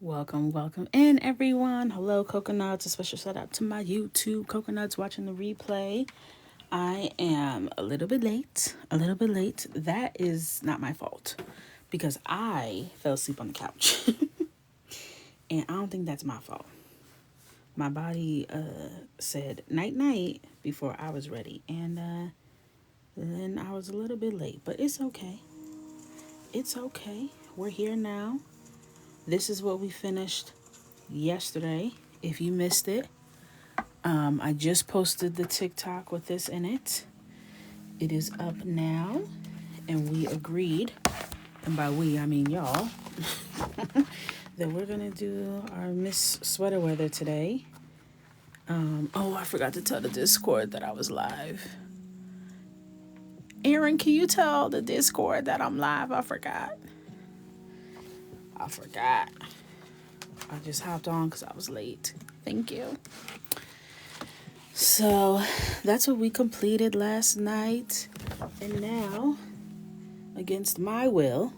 Welcome in everyone. Hello, coconuts. A special shout out to my YouTube coconuts watching the replay. I am a little bit late. That is not my fault because I fell asleep on the couch. And I don't think that's my fault. My body said night night before I was ready. And then I was a little bit late. But it's okay. It's okay. We're here now. This is what we finished yesterday. If you missed it, I just posted the TikTok with this in it. It is up now, and we agreed, and by we I mean y'all, that we're gonna do our Miss Sweater Weather today. I forgot to tell the Discord that I was live. Aaron, can you tell the Discord that I'm live? I forgot. I just hopped on because I was late. Thank you. So that's what we completed last night. And now, against my will,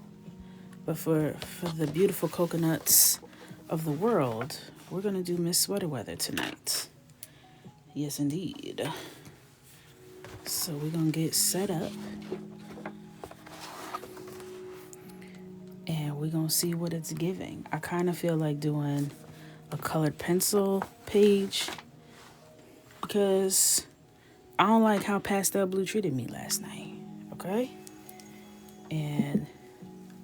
but for the beautiful coconuts of the world, we're going to do Miss Sweater Weather tonight. Yes, indeed. So we're going to get set up. And we're going to see what it's giving. I kind of feel like doing a colored pencil page because I don't like how Pastel Blue treated me last night, okay? And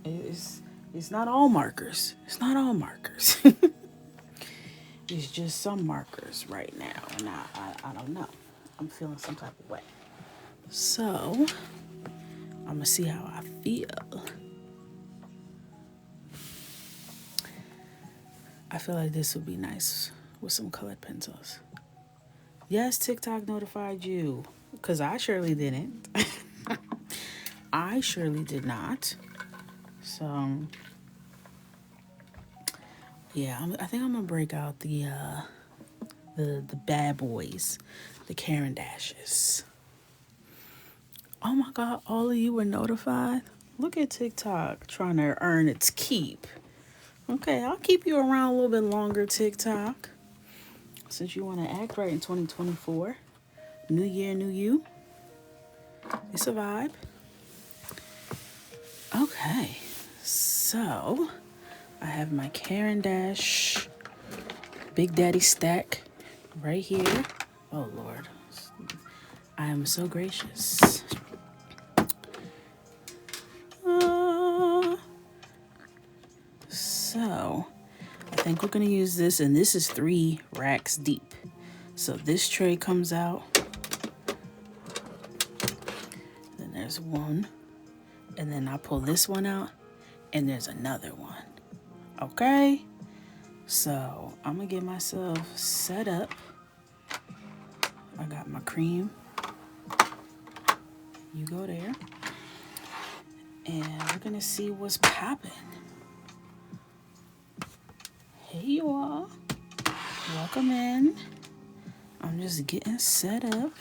it's not all markers. It's not all markers. It's just some markers right now, and I don't know. I'm feeling some type of way. So, I'm going to see how I feel. I feel like this would be nice with some colored pencils. Yes, TikTok notified you, because I surely didn't. I surely did not. So, yeah, I think I'm gonna break out the bad boys, the Karen Dashes. Oh my God, all of you were notified. Look at TikTok trying to earn its keep. Okay, I'll keep you around a little bit longer, TikTok. Since you want to act right in 2024. New year, new you. It's a vibe. Okay, so I have my Karen Dash Big Daddy stack right here. Oh Lord, I am so gracious. So I think we're gonna use this, and this is 3 racks deep. So this tray comes out. Then there's one. And then I pull this one out, and there's another one. Okay? So I'm gonna get myself set up. I got my cream. You go there. And we're gonna see what's popping. Hey you all. Welcome in. I'm just getting set up.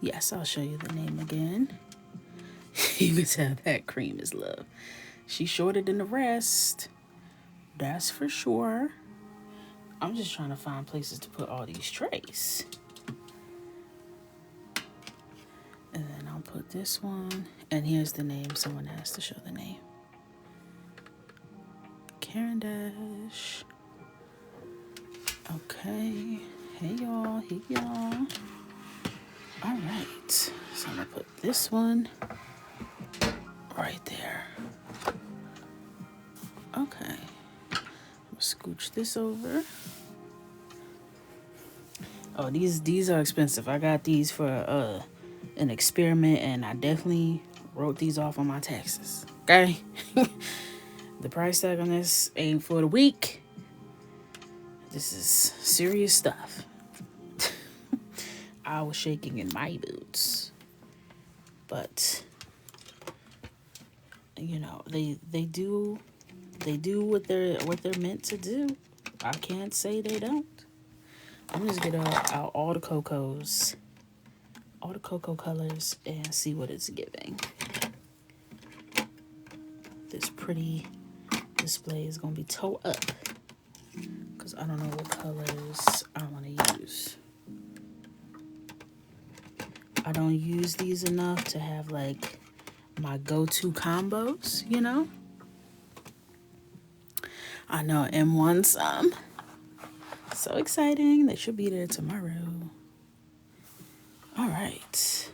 Yes, I'll show you the name again. You can tell that cream is love. She's shorter than the rest. That's for sure. I'm just trying to find places to put all these trays. And then I'll put this one. And here's the name. Someone has to show the name. Karen Dash. Okay. Hey y'all. All right. So I'm going to put this one right there. Okay. I'm scooch this over. Oh, these are expensive. I got these for an experiment, and I definitely wrote these off on my taxes. Okay? The price tag on this ain't for the week. This is serious stuff. I was shaking in my boots. But you know, they do what they're meant to do. I can't say they don't. I'm just gonna get out all the Cocos, all the Coco colors, and see what it's giving. This pretty display is going to be toe up because I don't know what colors I want to use. I don't use these enough to have like my go-to combos, you know? I know M wants some. So exciting. They should be there tomorrow. All right.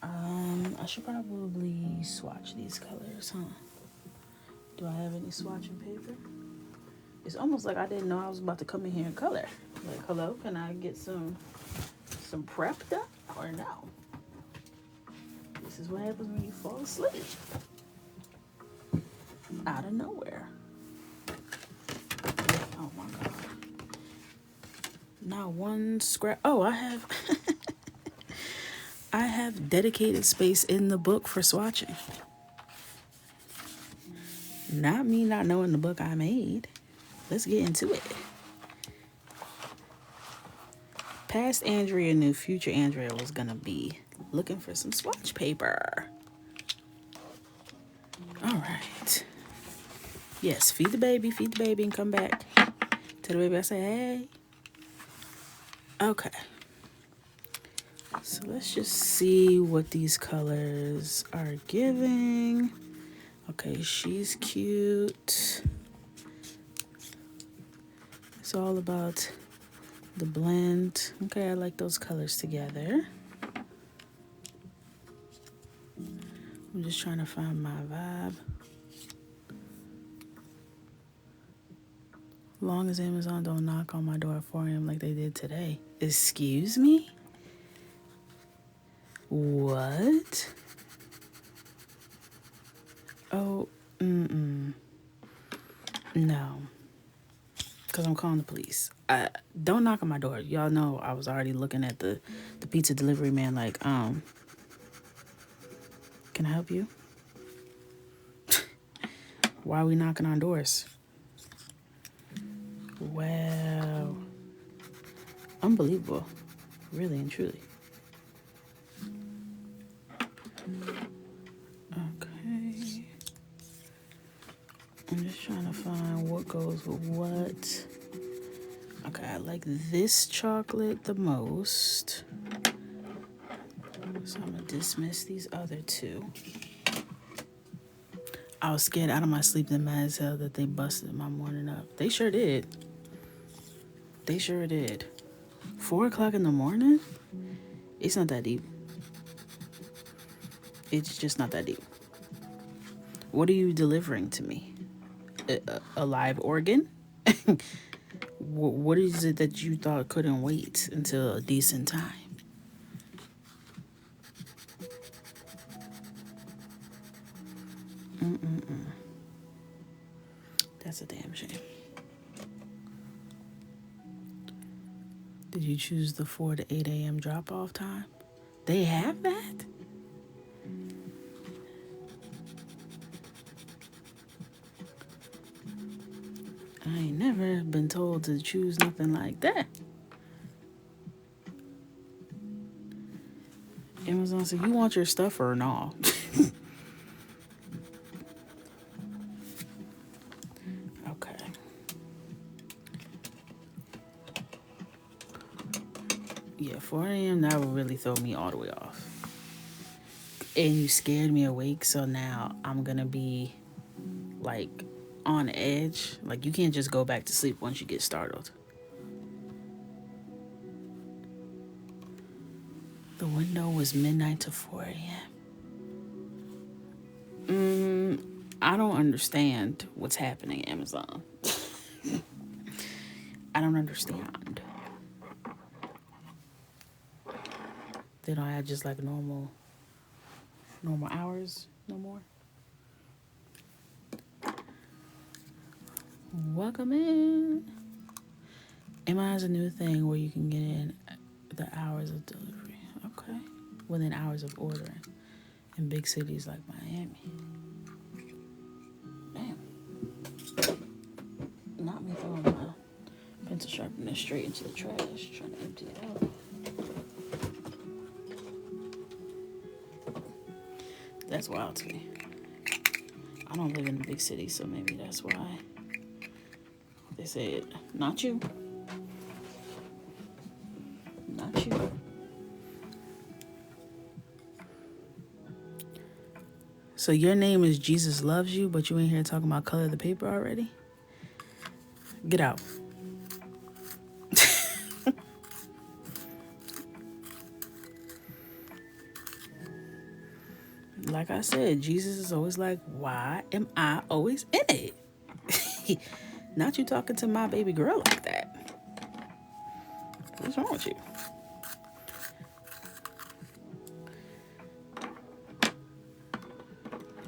I should probably swatch these colors, huh? Do I have any swatching paper? It's almost like I didn't know I was about to come in here and color. Like, hello, can I get some prep done or no? This is what happens when you fall asleep. Out of nowhere. Oh my God. Not one scrap. Oh, I have I have dedicated space in the book for swatching. Not me not knowing the book I made. Let's get into it. Past Andrea knew future Andrea was gonna be looking for some swatch paper. All right. Yes, feed the baby and come back. Tell the baby I say, hey. Okay. So let's just see what these colors are giving. Okay, she's cute. It's all about the blend. Okay, I like those colors together. I'm just trying to find my vibe. Long as Amazon don't knock on my door at 4 a.m. like they did today. Excuse me? What? Oh, no. Because I'm calling the police. Don't knock on my door. Y'all know I was already looking at the pizza delivery man like, can I help you? Why are we knocking on doors? Wow. Unbelievable. Really and truly. Okay. I'm just trying to find what goes with what. Okay, I like this chocolate the most. So I'm going to dismiss these other two. I was scared out of my sleep and mad as hell that they busted my morning up. They sure did. They sure did. 4 o'clock in the morning? It's not that deep. It's just not that deep. What are you delivering to me? A live organ? What is it that you thought couldn't wait until a decent time? That's a damn shame. Did you choose the 4 to 8 a.m. drop-off time? They have that? I ain't never been told to choose nothing like that. Amazon said, you want your stuff or no? Okay. Yeah, 4 a.m. that would really throw me all the way off. And you scared me awake, so now I'm gonna be like on edge. Like you can't just go back to sleep once you get startled. The window was midnight to 4 a.m. I don't understand what's happening, Amazon. I don't understand. They don't have just like normal hours no more. Welcome in. Emma has a new thing where you can get in the hours of delivery. Okay. Within hours of ordering in big cities like Miami. Damn. Not me throwing my pencil sharpener straight into the trash, trying to empty it out. That's wild to me. I I don't live in a big city, so maybe that's why they said, not you. Not you. So your name is Jesus Loves You, but you ain't here talking about color of the paper already? Get out. Like I said, Jesus is always like, why am I always in it? Not you talking to my baby girl like that. What's wrong with you?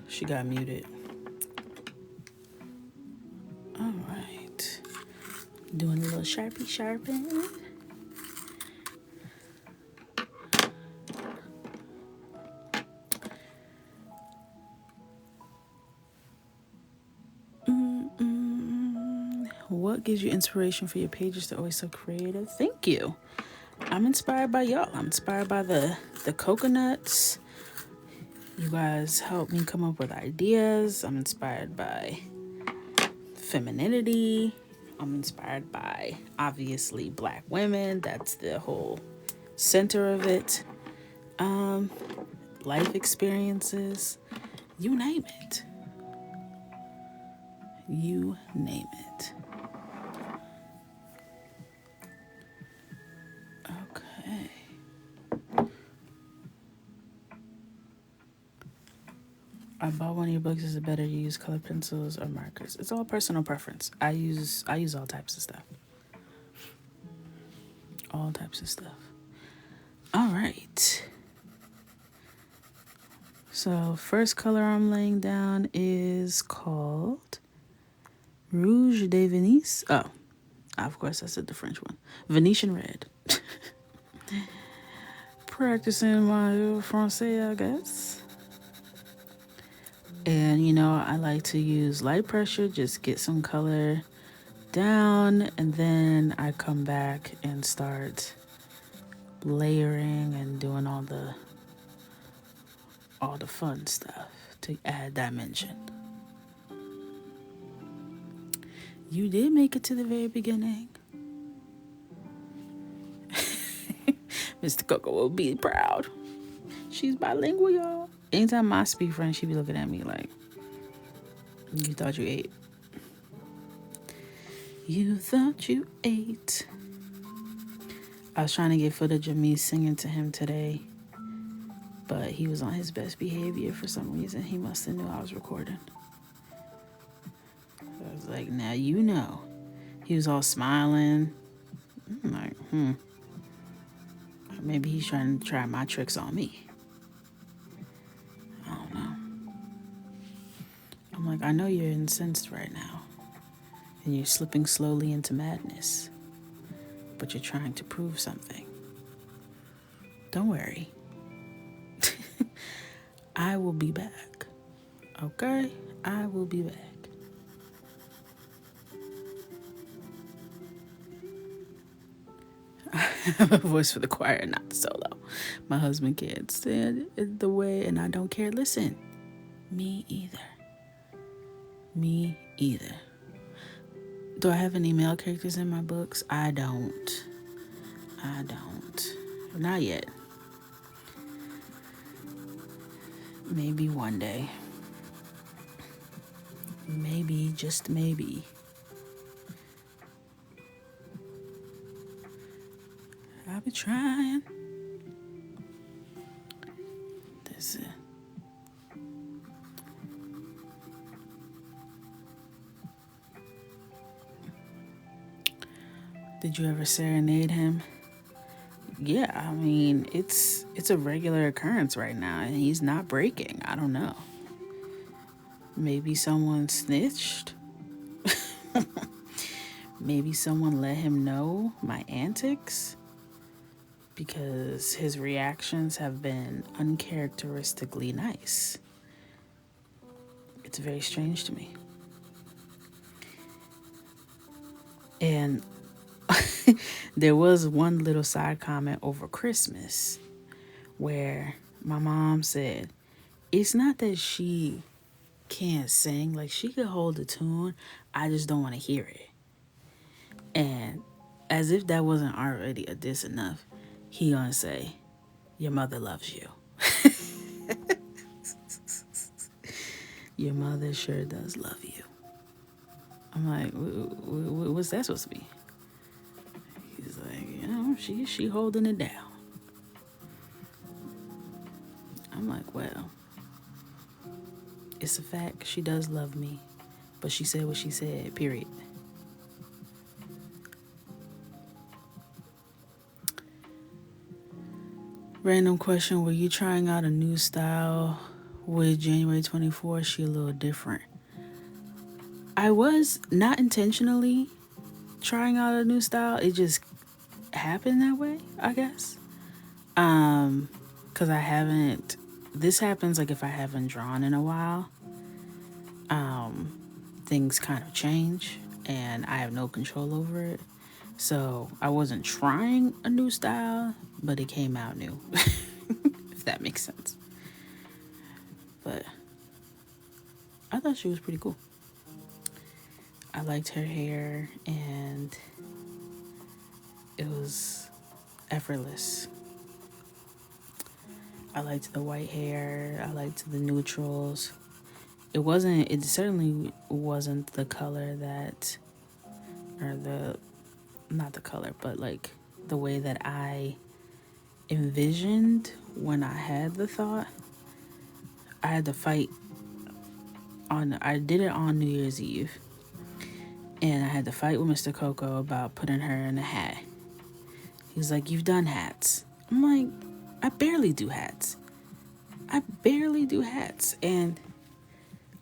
She got muted. All right. Doing a little sharpie sharpen. What gives you inspiration for your pages to always so creative? Thank you. I'm inspired by y'all. I'm inspired by the coconuts. You guys help me come up with ideas. I'm inspired by femininity. I'm inspired by, obviously, Black women. That's the whole center of it. Life experiences. You name it. You name it. Okay. I bought one of your books. Is it better to use colored pencils or markers? It's all personal preference. I use all types of stuff. All types of stuff. All right. So first color I'm laying down is called Rouge de Venise. Oh, of course, I said the French one. Venetian Red. Practicing my Francais, I guess. And, I like to use light pressure, just get some color down, and then I come back and start layering and doing all the fun stuff to add dimension. You did make it to the very beginning. Mr. Coco will be proud. She's bilingual, y'all. Anytime I speak French, she be looking at me like, you thought you ate. You thought you ate. I was trying to get footage of me singing to him today, but he was on his best behavior for some reason. He must have knew I was recording. I was like, now you know. He was all smiling. I'm like, maybe he's trying to try my tricks on me. I don't know. I'm like, I know you're incensed right now, and you're slipping slowly into madness, but you're trying to prove something. Don't worry. I will be back. Okay? I will be back. I have a voice for the choir, not the solo. My husband can't stand the way, and I don't care. Listen, me either. Me either. Do I have any male characters in my books? I don't. Not yet. Maybe one day. Maybe, just maybe. I'll be trying. That's it. Did you ever serenade him? Yeah, I mean, it's a regular occurrence right now, and he's not breaking. I don't know. Maybe someone snitched. Maybe someone let him know my antics, because his reactions have been uncharacteristically nice. It's very strange to me. And there was one little side comment over Christmas where my mom said, it's not that she can't sing. Like, she could hold a tune. I just don't want to hear it. And as if that wasn't already a diss enough, he gonna say, your mother loves you. Your mother sure does love you. I'm like, what's that supposed to be? He's like, she holding it down. I'm like, well, it's a fact. She does love me. But she said what she said, period. Random question, were you trying out a new style with January 24th? She a little different. I was not intentionally trying out a new style. It just happened that way, I guess. Because I haven't, this happens like if I haven't drawn in a while. Things kind of change and I have no control over it. So I wasn't trying a new style, but it came out new. If that makes sense. But I thought she was pretty cool. I liked her hair and it was effortless. I liked the white hair. I liked the neutrals. It certainly wasn't the color that, not the color, but like the way that I envisioned when I had the thought. I had to fight I did it on New Year's Eve. And I had to fight with Mr. Coco about putting her in a hat. He was like, you've done hats. I'm like, I barely do hats. And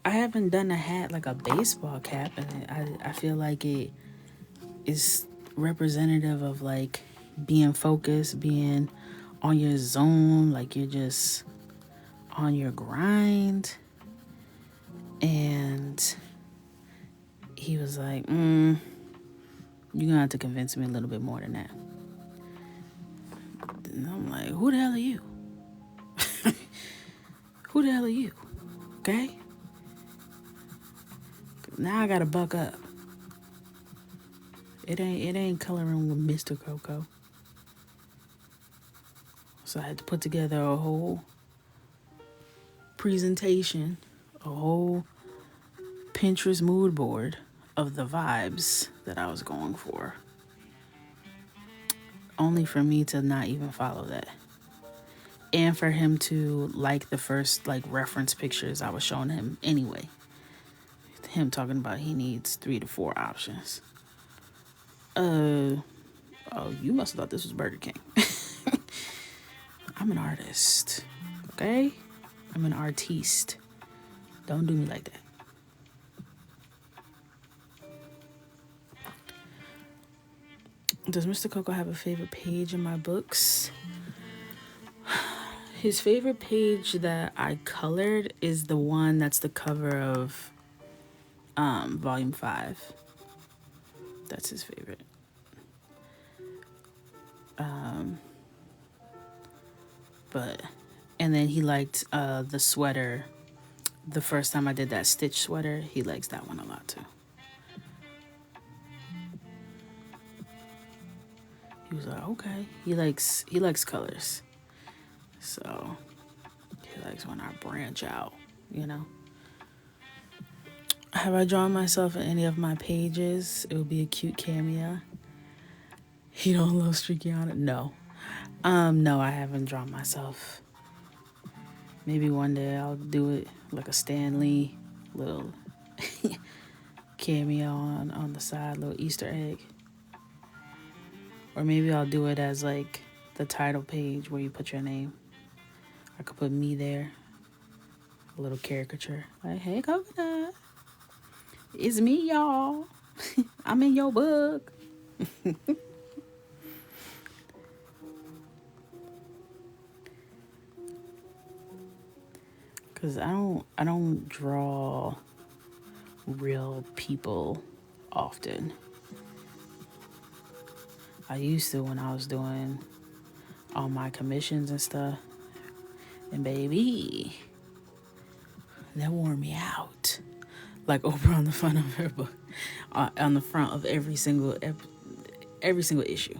I haven't done a hat like a baseball cap. And I feel like it is representative of like being focused, being on your zone, like you're just on your grind. And he was like, you're gonna have to convince me a little bit more than that. And I'm like, who the hell are you? Who the hell are you? Okay? Now I gotta buck up. It ain't coloring with Mr. Coco. So I had to put together a whole presentation, a whole Pinterest mood board of the vibes that I was going for. Only for me to not even follow that. And for him to like the first like reference pictures I was showing him anyway. Him talking about he needs 3 to 4 options. Oh, you must have thought this was Burger King. I'm an artist, okay? I'm an artiste. Don't do me like that. Does Mr. Coco have a favorite page in my books? His favorite page that I colored is the one that's the cover of volume 5. That's his favorite. And then he liked the sweater. The first time I did that stitch sweater, he likes that one a lot too. He was like, okay. He likes colors. So he likes when I branch out, you know. Have I drawn myself in any of my pages? It would be a cute cameo. You don't love Streaky on it? No. No, I haven't drawn myself. Maybe one day I'll do it like a Stan Lee little cameo on the side, little Easter egg. Or maybe I'll do it as like the title page where you put your name. I could put me there. A little caricature. Like, hey, Coconut. It's me, y'all. I'm in your book. Cause I don't draw real people often. I used to when I was doing all my commissions and stuff. And baby, And that wore me out. Like Oprah on the front of her book, on the front of every single issue.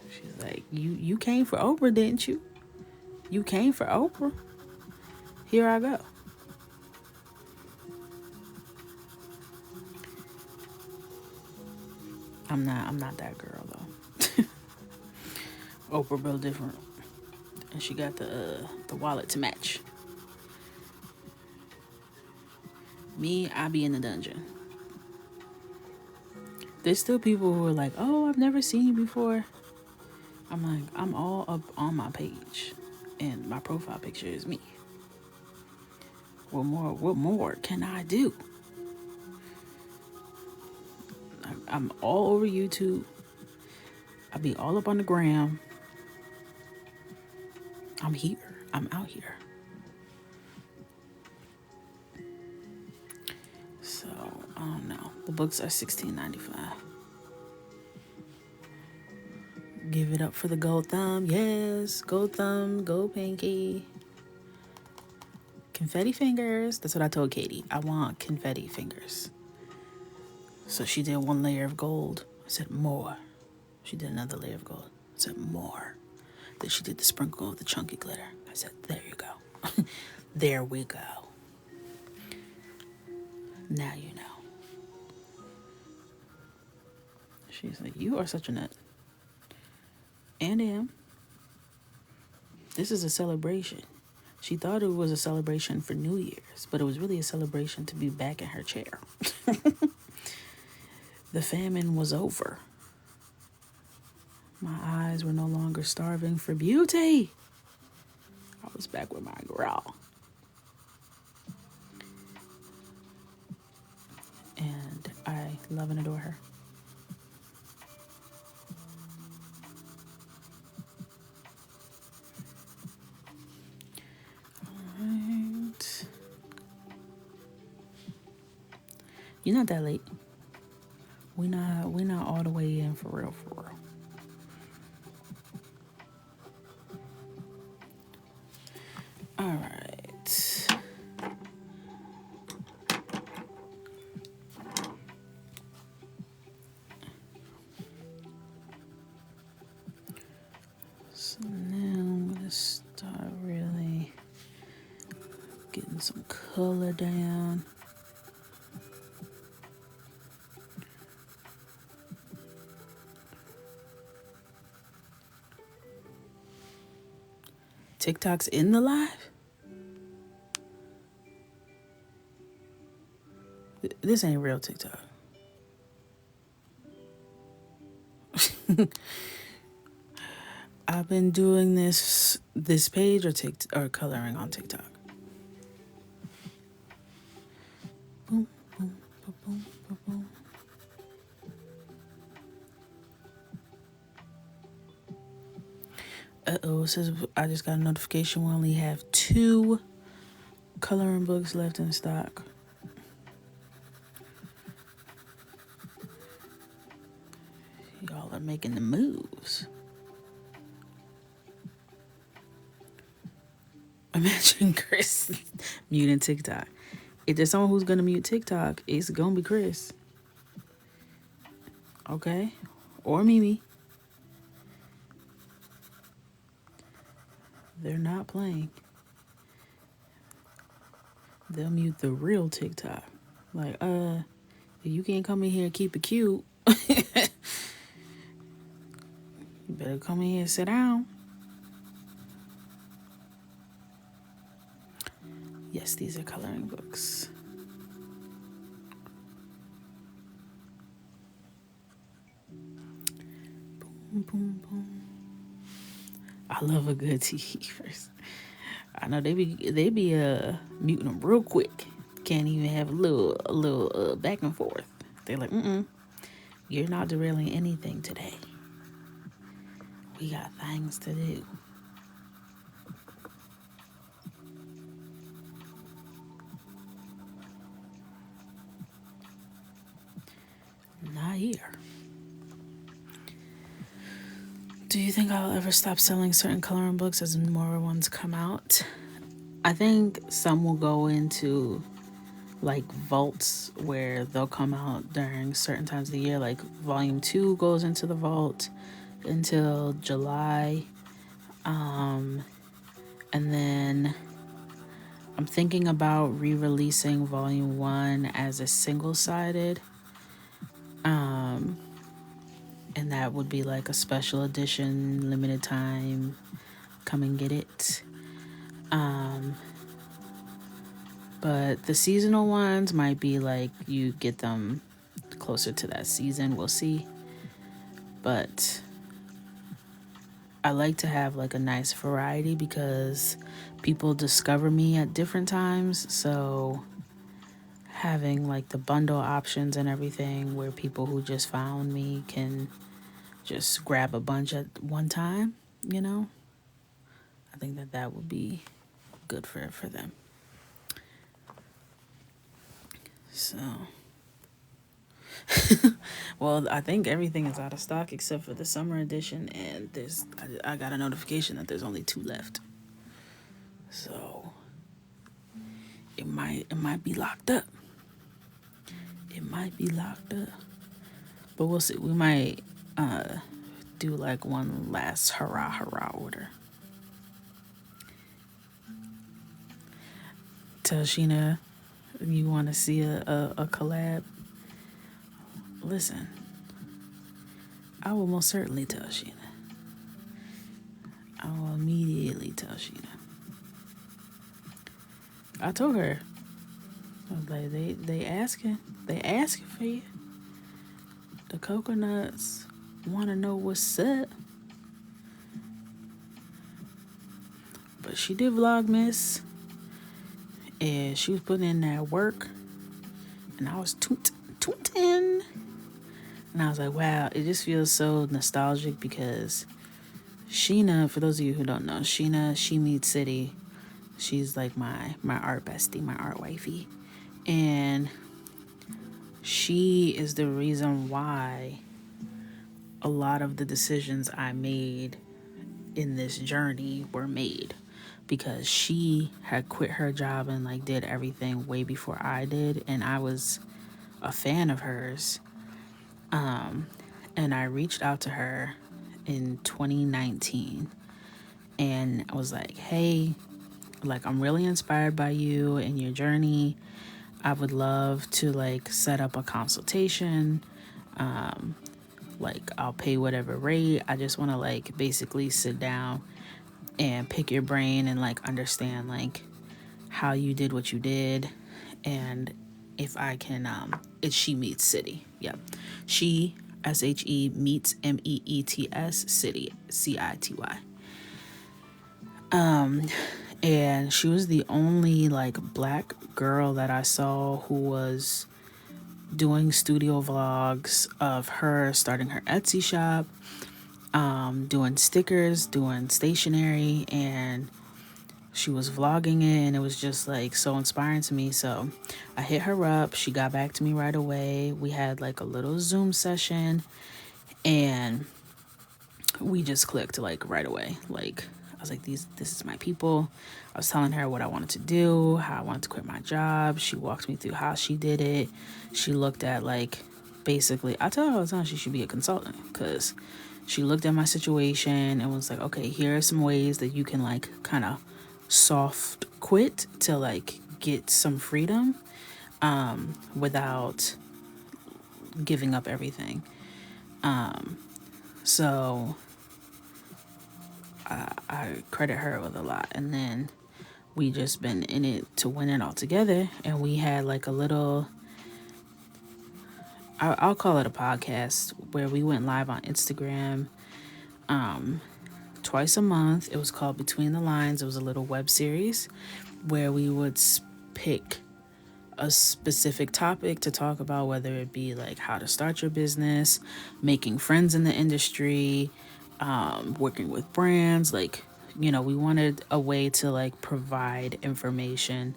She's like, you came for Oprah, didn't you? You came for Oprah. Here I go. I'm not that girl though. Oprah real different, and she got the wallet to match. Me, I be in the dungeon. There's still people who are like, oh, I've never seen you before. I'm like, I'm all up on my page, and my profile picture is me. What more can I do? I'm all over YouTube. I be all up on the gram. I'm here. I'm out here. So I don't know. The books are $16.95. Give it up for the gold thumb. Yes, gold thumb, gold pinky. Confetti fingers. That's what I told Katie. I want confetti fingers. So she did one layer of gold. I said more. She did another layer of gold. I said more. Then she did the sprinkle of the chunky glitter. I said, there you go. There we go. Now you know. She's like, you are such a nut. And am. This is a celebration. She thought it was a celebration for New Year's, but it was really a celebration to be back in her chair. The famine was over. My eyes were no longer starving for beauty. I was back with my girl. And I love and adore her. Alright. You're not that late. We're not all the way in for real, for real. All right. So now I'm gonna start really getting some color down. TikTok's in the live? This ain't real TikTok. I've been doing this page or coloring on TikTok. Boom, boom, boom, boom, boom, boom. Uh-oh, it says I just got a notification. We only have 2 coloring books left in stock. Y'all are making the moves. Imagine Chris muting TikTok. If there's someone who's going to mute TikTok, it's going to be Chris. Okay? Or Mimi. They're not playing. They'll mute the real TikTok. Like, you can't come in here and keep it cute. You better come in here and sit down. Yes, these are coloring books. Boom, boom, boom. I love a good TV first. I know they be muting them real quick. Can't even have a little back and forth. They're like, you're not derailing anything today. We got things to do. Not here. Do you think I'll ever stop selling certain coloring books as more ones come out? I think some will go into like vaults where they'll come out during certain times of the year. Like volume 2 goes into the vault until July. And then I'm thinking about re-releasing volume 1 as a single-sided. And that would be like a special edition, limited time, come and get it. But the seasonal ones might be like you get them closer to that season. We'll see. But I like to have like a nice variety because people discover me at different times. So having like the bundle options and everything where people who just found me can just grab a bunch at one time, you know, I think that that would be good for them. So, well, I think everything is out of stock except for the summer edition, and I got a notification that there's only 2 left. So it might be locked up. It might be locked up, but we'll see. We might do like one last hurrah order. Tell Sheena you want to see a collab. Listen, I will most certainly tell Sheena. I will immediately tell Sheena. I told her, I was like, they asking for you. The coconuts want to know what's up. But she did Vlogmas, and she was putting in that work, and I was tootin'. And I was like, wow, it just feels so nostalgic because Sheena, for those of you who don't know, Sheena, She Meets City, she's like my art bestie, my art wifey. And she is the reason why a lot of the decisions I made in this journey were made, because she had quit her job and like did everything way before I did, and I was a fan of hers. And I reached out to her in 2019 and I was like, hey, like, I'm really inspired by you and your journey. I would love to like set up a consultation. Like, I'll pay whatever rate. I just want to like basically sit down and pick your brain and like understand like how you did what you did, and if I can it's She Meets City. Yep. She SHE meets MEETS City CITY. And she was the only like black girl that I saw who was doing studio vlogs of her starting her Etsy shop, doing stickers, doing stationery, and she was vlogging it, and it was just like so inspiring to me. So I hit her up. She got back to me right away. We had like a little Zoom session and we just clicked like right away. Like, I was like, this is my people. I was telling her what I wanted to do, how I wanted to quit my job. She walked me through how she did it. She looked at like, basically, I tell her all the time she should be a consultant, because she looked at my situation and was like, okay, here are some ways that you can like kind of soft quit to like get some freedom without giving up everything. So I credit her with a lot. And then we just been in it to win it all together. And we had like a little, I'll call it a podcast, where we went live on Instagram twice a month. It was called Between the Lines. It was a little web series where we would pick a specific topic to talk about, whether it be like how to start your business, making friends in the industry, working with brands. Like, you know, we wanted a way to like provide information.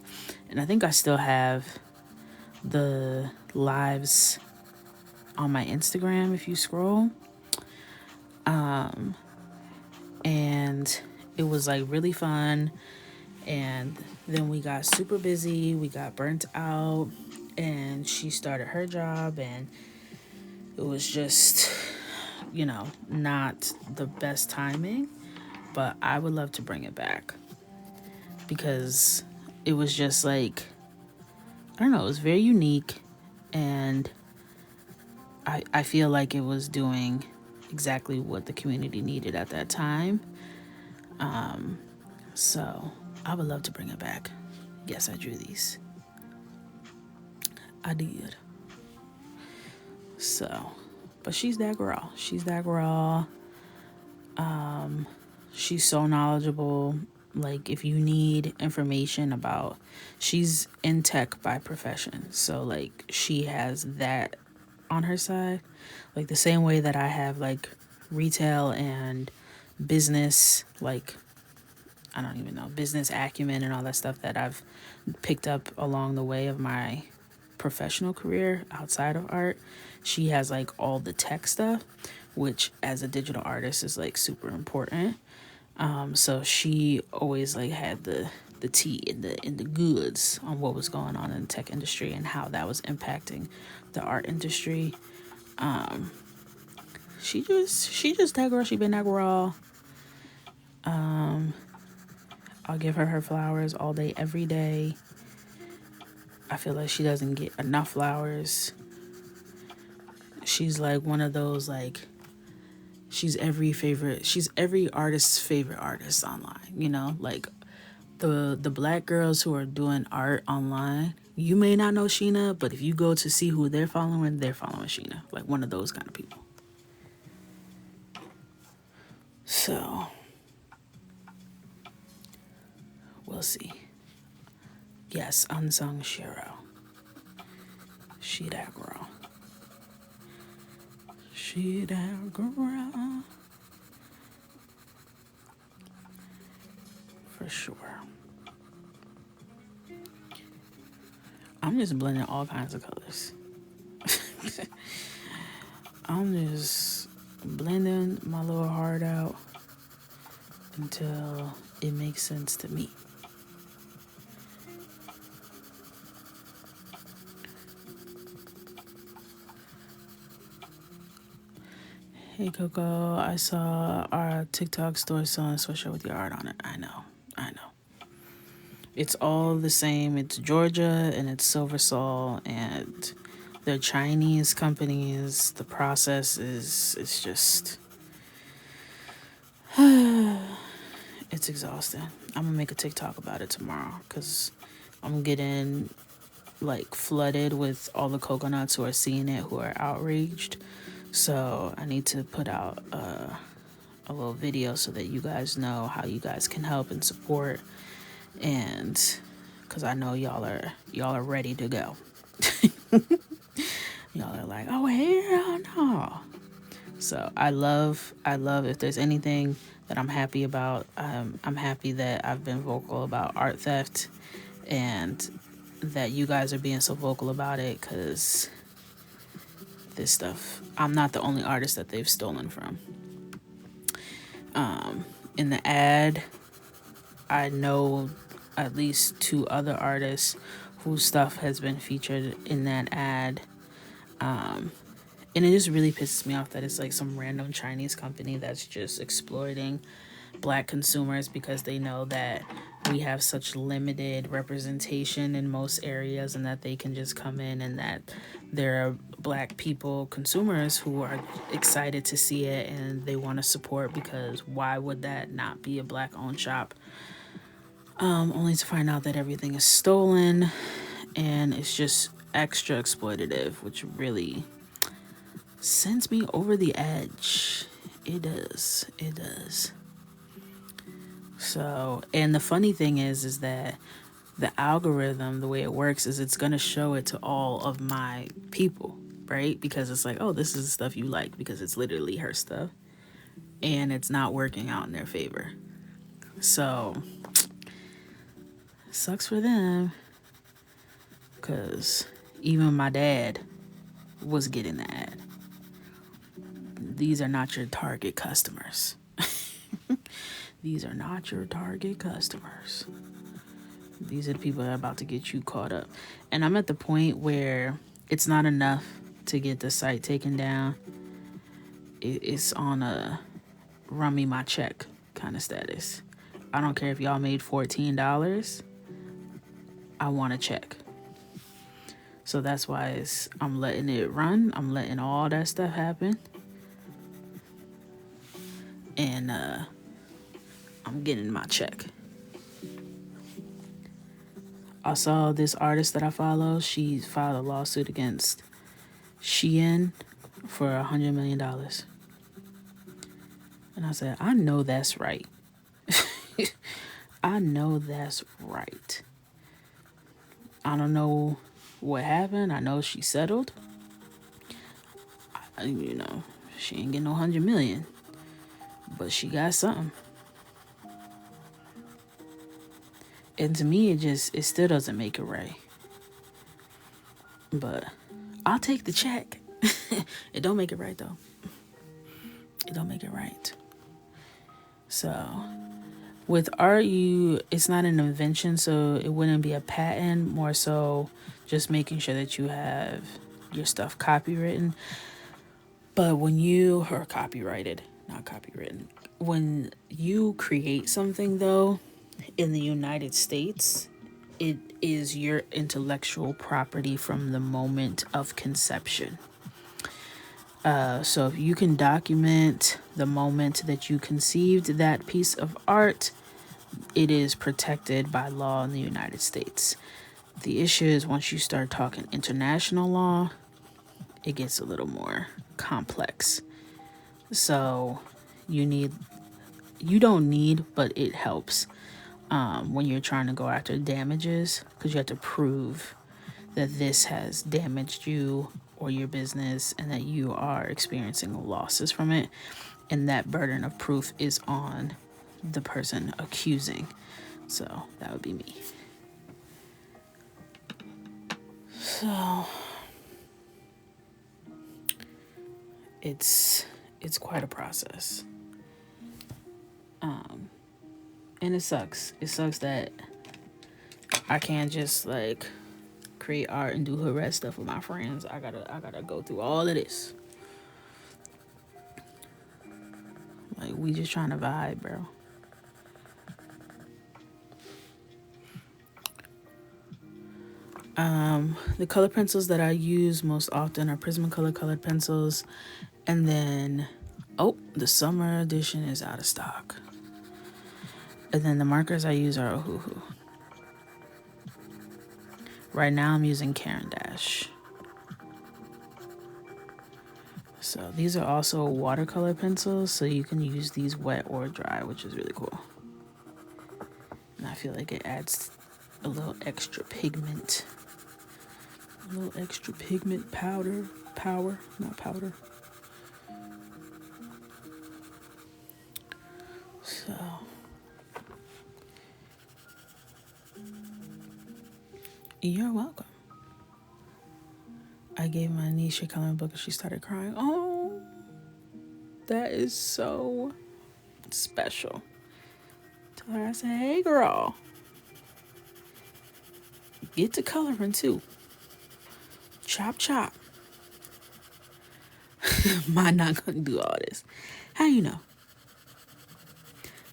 And I think I still have the lives on my Instagram if you scroll. And it was like really fun. And Then we got super busy, we got burnt out, and she started her job, and it was just, not the best timing. But I would love to bring it back because it was just like, I don't know, it was very unique, and I feel like it was doing exactly what the community needed at that time. So I would love to bring it back. Yes, I drew these. I did. So, but she's that girl. She's that girl. She's so knowledgeable. Like, if you need information about, she's in tech by profession. So, like, she has that on her side. Like, the same way that I have, like, retail and business, like, I don't even know, business acumen and all that stuff that I've picked up along the way of my professional career outside of art. She has like all the tech stuff, which as a digital artist is like super important. So she always like had the tea in the goods on what was going on in the tech industry and how that was impacting the art industry. She just that girl. She been that girl. I'll give her flowers all day, every day. I feel like she doesn't get enough flowers. She's like one of those, like, she's every artist's favorite artist online, like the black girls who are doing art online. You may not know Sheena, but if you go to see who they're following Sheena, like one of those kind of people. So we'll see. Yes, Unsung Shiro. She that girl. She that girl. For sure. I'm just blending all kinds of colors. I'm just blending my little heart out until it makes sense to me. Hey Coco, I saw our TikTok story selling a sweatshirt with your art on it. I know. It's all the same. It's Georgia and it's Silver Sol, and they're Chinese companies. The process it's just it's exhausting. I'm gonna make a TikTok about it tomorrow because I'm getting like flooded with all the coconuts who are seeing it, who are outraged. So I need to put out a little video so that you guys know how you guys can help and support, and because I know y'all are ready to go. Y'all are like, oh hell no. So I love if there's anything that I'm happy about, I'm happy that I've been vocal about art theft and that you guys are being so vocal about it, because this stuff, I'm not the only artist that they've stolen from. In the ad, I know at least 2 other artists whose stuff has been featured in that ad. And it just really pisses me off that it's like some random Chinese company that's just exploiting black consumers because they know that we have such limited representation in most areas, and that they can just come in, and that there are black people, consumers, who are excited to see it and they want to support, because why would that not be a black owned shop? Only to find out that everything is stolen, and it's just extra exploitative, which really sends me over the edge. It does. So, and the funny thing is that the algorithm, the way it works is it's going to show it to all of my people, right? Because it's like, oh, this is the stuff you like, because it's literally her stuff, and it's not working out in their favor. So, sucks for them, because even my dad was getting the ad. These are not your target customers. These are not your target customers. These are the people that are about to get you caught up. And I'm at the point where it's not enough to get the site taken down. It's on a run me my check kind of status. I don't care if y'all made $14. I want a check. So that's why I'm letting it run. I'm letting all that stuff happen. And I'm getting my check. I saw this artist that I follow. She filed a lawsuit against Shein for $100 million. And I said, I know that's right. I know that's right. I don't know what happened. I know she settled. She ain't getting no 100 million. But she got something. And to me, it still doesn't make it right. But I'll take the check. It don't make it right, though. It don't make it right. So, with art, it's not an invention, so it wouldn't be a patent. More so, just making sure that you have your stuff copywritten. But or copyrighted, not copywritten. When you create something, though, in the United States, it is your intellectual property from the moment of conception. So if you can document the moment that you conceived that piece of art, it is protected by law in the United States. The issue is once you start talking international law, it gets a little more complex. So but it helps when you're trying to go after damages, because you have to prove that this has damaged you or your business and that you are experiencing losses from it. And that burden of proof is on the person accusing. So that would be me. So it's quite a process. And it sucks. It sucks that I can't just create art and do hood rat stuff with my friends. I gotta go through all of this. We just trying to vibe, bro. The color pencils that I use most often are Prismacolor colored pencils. And then, the summer edition is out of stock. And then the markers I use are Ohuhu. Right now I'm using Caran d'Ache. So these are also watercolor pencils, so you can use these wet or dry, which is really cool. And I feel like it adds a little extra pigment. A little extra pigment power, not powder. So you're welcome. I gave my niece a coloring book and she started crying. Oh, that is so special. Tell her, I said, hey girl, get to coloring too. Chop chop. Mine not gonna do all this. How you know?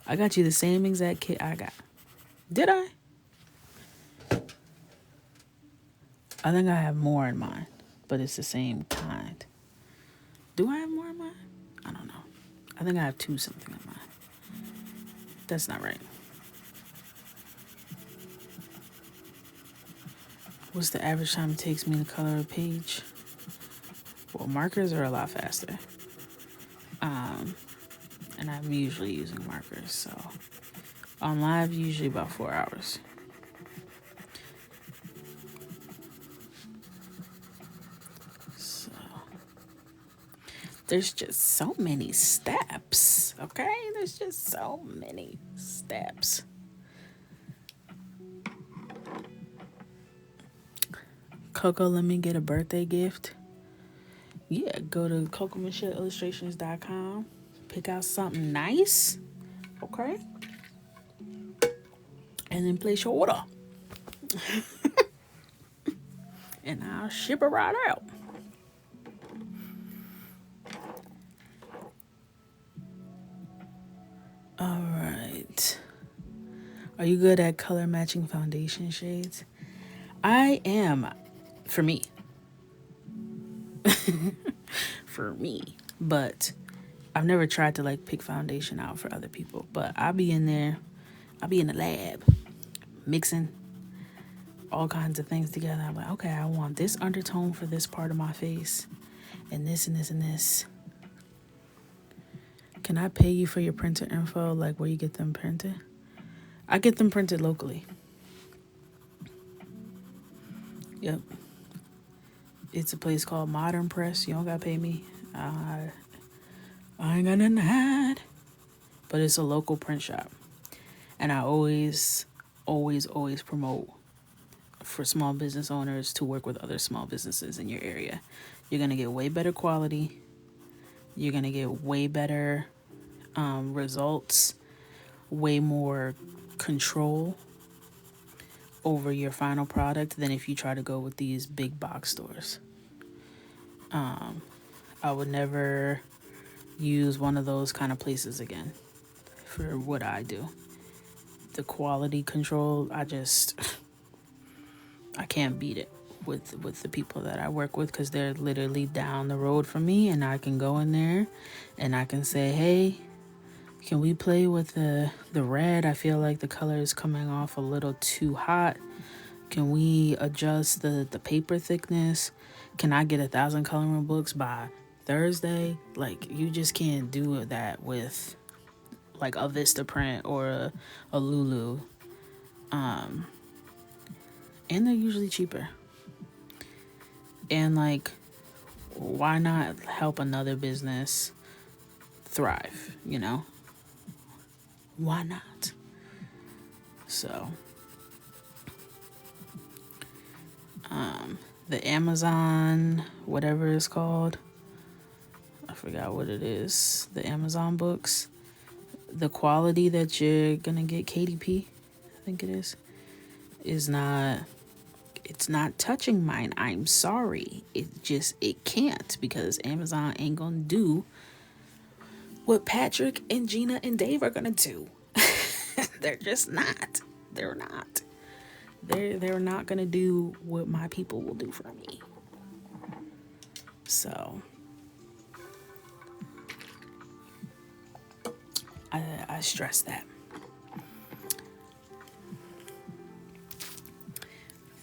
I got you the same exact kit I got. Did I? I think I have more in mine, but it's the same kind. Do I have more in mine? I don't know. I think I have 2 something in mine. That's not right. What's the average time it takes me to color a page? Well, markers are a lot faster. And I'm usually using markers, so on live, usually about 4 hours. So there's just so many steps, okay? There's just so many steps. Coco, let me get a birthday gift. Yeah, go to CocoMichelleIllustrations.com. Pick out something nice, okay? And then place your order. And I'll ship it right out. All right. Are you good at color matching foundation shades? I am, for me. For me. But I've never tried to like pick foundation out for other people. But I'll be in there, I'll be in the lab mixing all kinds of things together. I'm like, okay, I want this undertone for this part of my face, and this and this and this. Can I pay you for your printer info, like where you get them printed? I get them printed locally. Yep. It's a place called Modern Press. You don't gotta pay me. I ain't got nothing to hide. But it's a local print shop. And I always promote for small business owners to work with other small businesses in your area. You're gonna get way better quality. You're gonna get way better results, way more control over your final product than if you try to go with these big box stores. I would never use one of those kind of places again for what I do. The quality control, I can't beat it with the people that I work with, because they're literally down the road from me, and I can go in there and I can say, hey, can we play with the red? I feel like the color is coming off a little too hot. Can we adjust the paper thickness? Can I get 1,000 coloring books by Thursday? Like, you just can't do that with like a Vistaprint or a Lulu. And they're usually cheaper. And like, why not help another business thrive, you know? Why not? So, the Amazon, whatever it's called, I forgot what it is, the Amazon books, the quality that you're gonna get, KDP, I think it is not, it's not touching mine. I'm sorry. It can't, because Amazon ain't gonna do what Patrick and Gina and Dave are gonna do. They're just not. They're not. They're not gonna do what my people will do for me. So I stress that.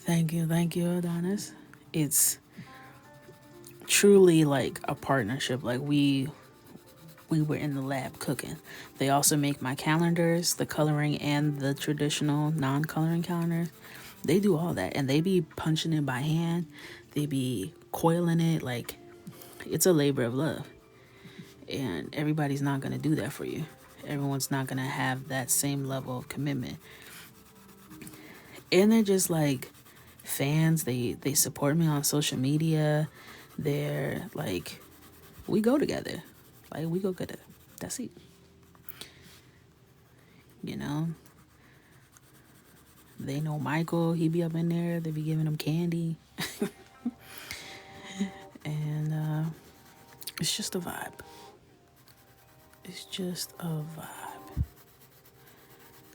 Thank you, Adonis. It's truly like a partnership. Like we were in the lab cooking. They also make my calendars, the coloring and the traditional non-coloring calendars. They do all that, and they be punching it by hand. They be coiling it. Like, it's a labor of love, and everybody's not going to do that for you. Everyone's not going to have that same level of commitment. And they're just like fans. They support me on social media. They're like, we go together. Like, we go together. That's it. You know? They know Michael. He be up in there. They be giving him candy. And it's just a vibe. It's just a vibe.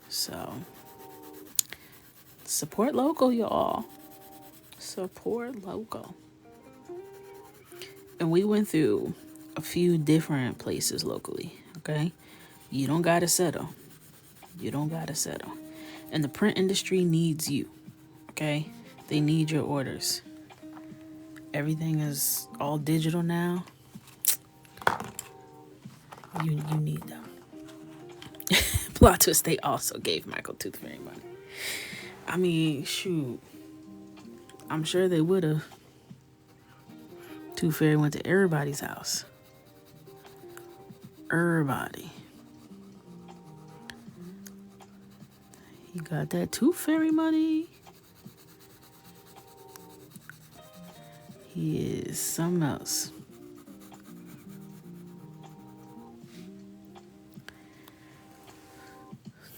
So, support local, y'all. Support local. And we went through a few different places locally, okay? You don't gotta settle. You don't gotta settle. And the print industry needs you, okay? They need your orders. Everything is all digital now. You need them. Plot twist, they also gave Michael Tooth Fairy money. I mean, shoot. I'm sure they would have. Tooth Fairy went to everybody's house. Everybody. He got that Tooth Fairy money. He is something else.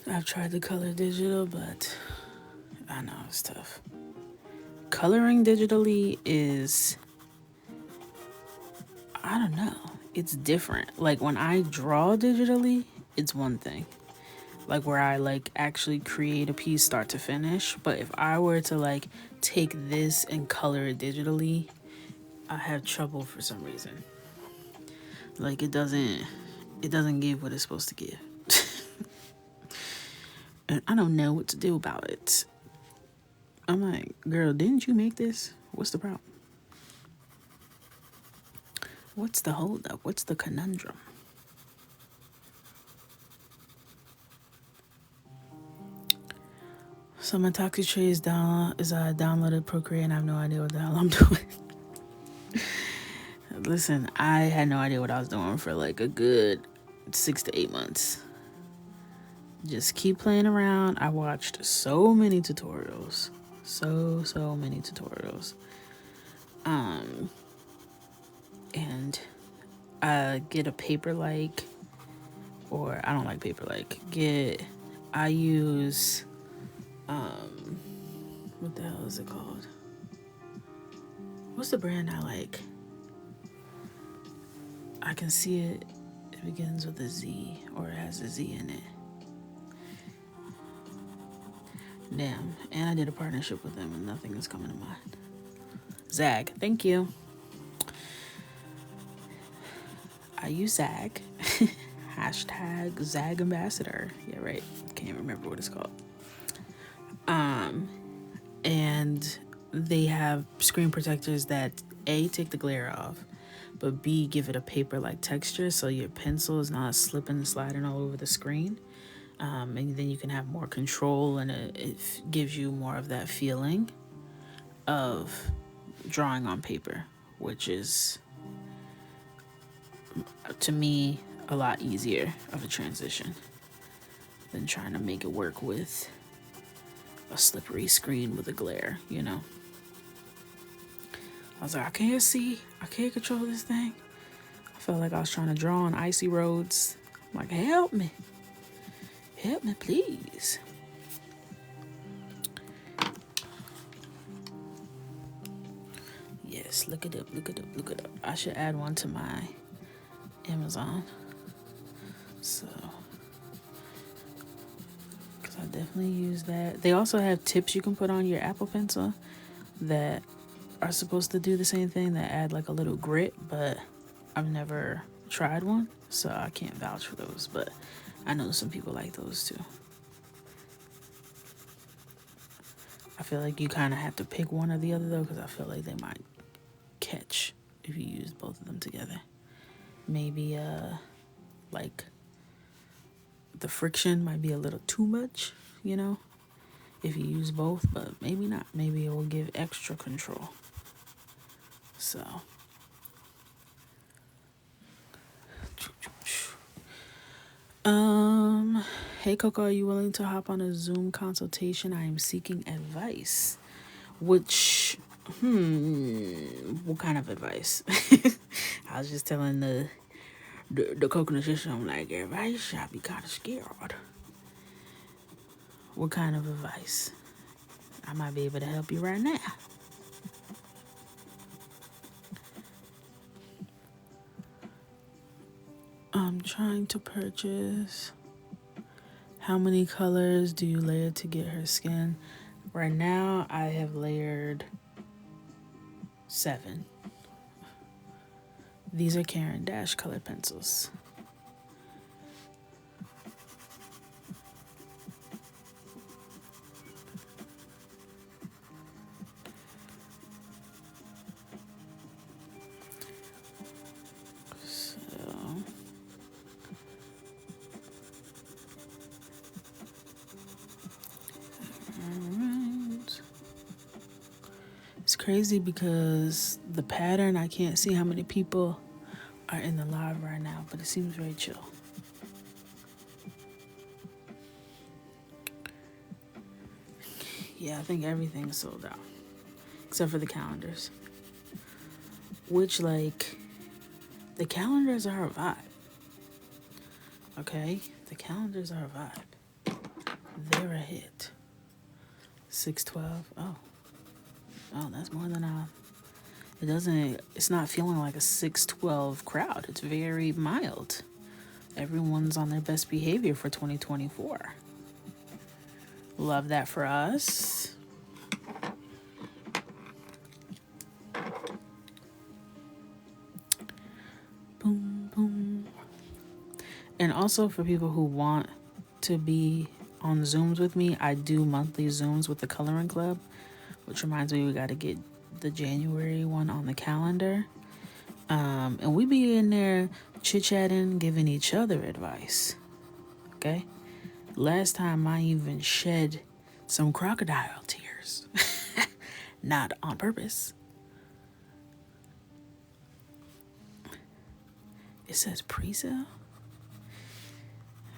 I've tried the color digital, but I know it's tough. Coloring digitally is, I don't know. It's different. Like when I draw digitally, it's one thing. Like where I like actually create a piece start to finish. But if I were to like take this and color it digitally, I have trouble for some reason. Like it doesn't give what it's supposed to give. And I don't know what to do about it. I'm like, girl, didn't you make this? What's the problem? What's the holdup? What's the conundrum? So my taxi tray is down. I downloaded Procreate and I have no idea what the hell I'm doing. Listen, I had no idea what I was doing for like a good 6 to 8 months. Just keep playing around. I watched so many tutorials. So many tutorials. And I get a paper like, or I don't like paper like. I use, what the hell is it called? What's the brand I like? I can see it. It begins with a Z, or it has a Z in it. Damn. And I did a partnership with them and nothing is coming to mind. Zag. Thank you. I use Zag. Hashtag Zag Ambassador. Yeah, right. Can't remember what it's called. And they have screen protectors that A, take the glare off, but B, give it a paper-like texture so your pencil is not slipping and sliding all over the screen. And then you can have more control, and it gives you more of that feeling of drawing on paper, which is, to me, a lot easier of a transition than trying to make it work with a slippery screen with a glare, you know? I was like, I can't control this thing. I felt like I was trying to draw on icy roads. I'm like, help me, please. Yes, look it up. I should add one to my Amazon. So, because I definitely use that. They also have tips you can put on your Apple Pencil that are supposed to do the same thing, that add like a little grit, but I've never tried one, so I can't vouch for those, but I know some people like those too. I feel like you kind of have to pick one or the other though, because I feel like they might catch if you use both of them together. Maybe like the friction might be a little too much, you know, if you use both, but maybe not. Maybe it will give extra control. So hey Coco, are you willing to hop on a Zoom consultation? I am seeking advice. Which, what kind of advice? I was just telling the coconut sister, I'm like, advice, I be kind of scared. What kind of advice? I might be able to help you right now. I'm trying to purchase. How many colors do you layer to get her skin? Right now, I have layered 7. These are Caran Dash color pencils. It's crazy because the pattern, I can't see how many people are in the live right now, but it seems very chill. Yeah, I think everything's sold out except for the calendars, which, like, the calendars are a vibe. Okay, the calendars are a vibe. They're a hit. 612. Oh, that's more than it's not feeling like a 612 crowd. It's very mild. Everyone's on their best behavior for 2024. Love that for us. Boom, boom. And also for people who want to be on Zooms with me, I do monthly Zooms with the Coloring Club, which reminds me we got to get the January one on the calendar. And we be in there chit-chatting, giving each other advice. Okay? Last time I even shed some crocodile tears. Not on purpose. It says pre-sale?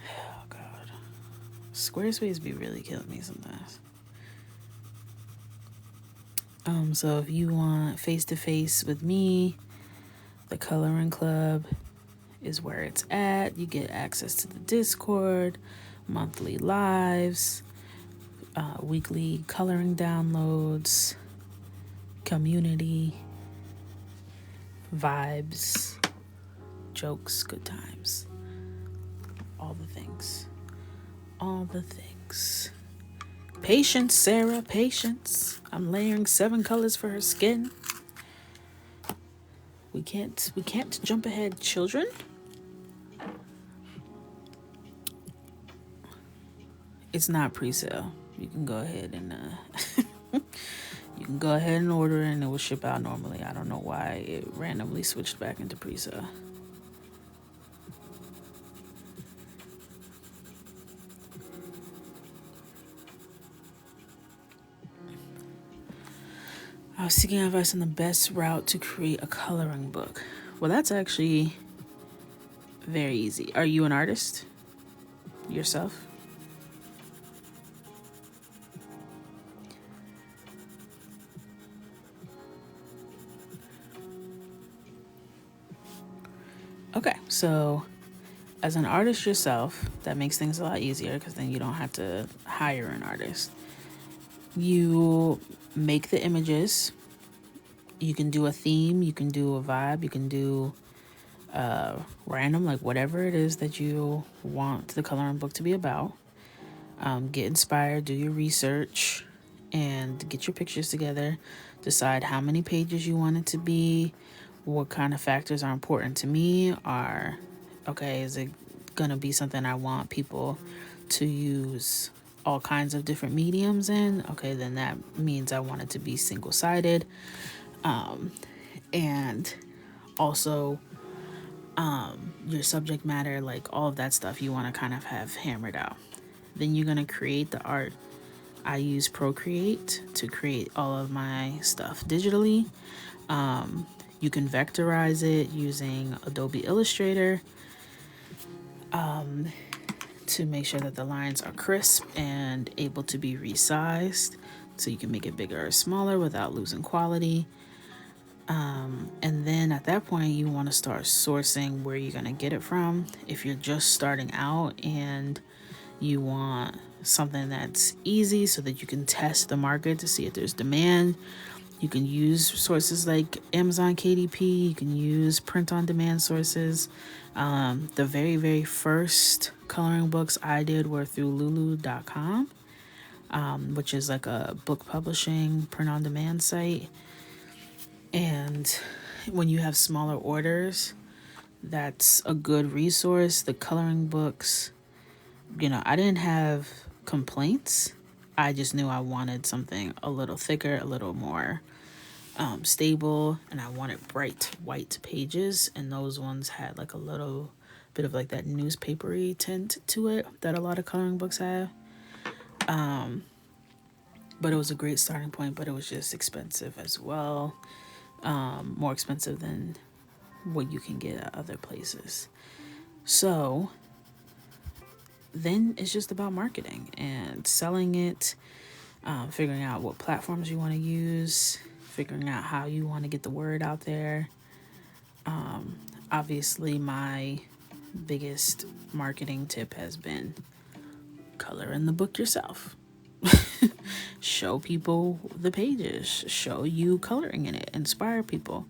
Oh, God. Squarespace be really killing me sometimes. So if you want face-to-face with me, the Coloring Club is where it's at. You get access to the Discord, monthly lives, weekly coloring downloads, community, vibes, jokes, good times, all the things. All the things. Patience, Sarah, patience. I'm layering 7 colors for her skin. We can't jump ahead, children. It's not pre-sale. You can go ahead and you can go ahead and order and it will ship out normally. I don't know why it randomly switched back into pre-sale. I was seeking advice on the best route to create a coloring book. Well, that's actually very easy. Are you an artist yourself? Okay, so as an artist yourself, that makes things a lot easier because then you don't have to hire an artist. You make the images. You can do a theme, you can do a vibe, you can do random, like whatever it is that you want the coloring book to be about. Get inspired, do your research, and get your pictures together. Decide how many pages you want it to be. What kind of factors are important to me? Is it gonna be something I want people to use all kinds of different mediums in? Okay, then that means I want it to be single-sided. And also your subject matter, like all of that stuff you want to kind of have hammered out. Then you're going to create the art. I use Procreate to create all of my stuff digitally. You can vectorize it using Adobe Illustrator to make sure that the lines are crisp and able to be resized, so you can make it bigger or smaller without losing quality. And then at that point, you want to start sourcing where you're going to get it from. If you're just starting out and you want something that's easy so that you can test the market to see if there's demand, you can use sources like Amazon KDP. You can use print-on-demand sources. The very, very first coloring books I did were through lulu.com, which is like a book publishing print-on-demand site. And when you have smaller orders, that's a good resource. The coloring books, I didn't have complaints. I just knew I wanted something a little thicker, a little more stable, and I wanted bright white pages, and those ones had like a little bit of like that newspapery tint to it that a lot of coloring books have. But it was a great starting point, but it was just expensive as well. More expensive than what you can get at other places. So then it's just about marketing and selling it, figuring out what platforms you want to use, figuring out how you want to get the word out there. Obviously, my biggest marketing tip has been color in the book yourself. show people the pages, show you coloring in it, inspire people.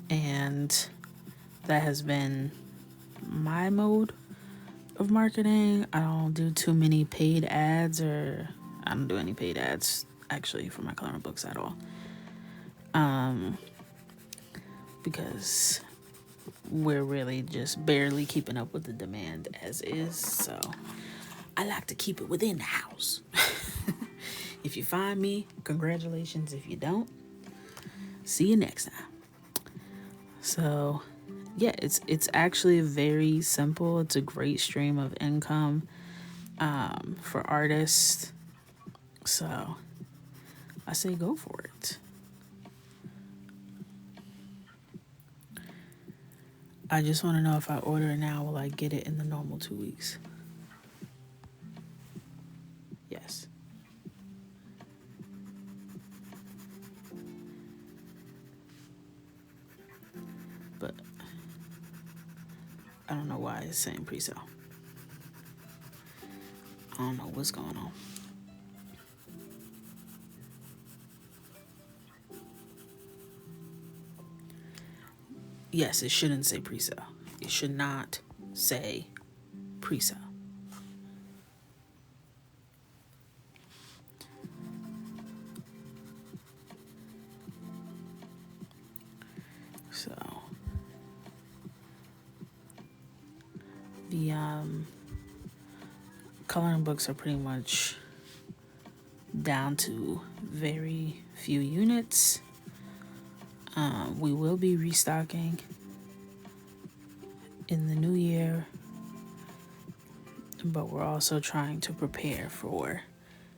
And that has been my mode of marketing. I don't do too many paid ads, or I don't do any paid ads actually for my coloring books at all. Because we're really just barely keeping up with the demand as is. So I like to keep it within the house. If you find me, congratulations. If you don't, see you next time. So yeah, it's actually very simple. It's a great stream of income for artists. So I say go for it. I just want to know, if I order it now, will I get it in the normal 2 weeks? Yes. But I don't know why it's saying pre-sale. I don't know what's going on. Yes, it shouldn't say pre-sale. It should not say pre-sale. So the coloring books are pretty much down to very few units. We will be restocking in the new year, but we're also trying to prepare for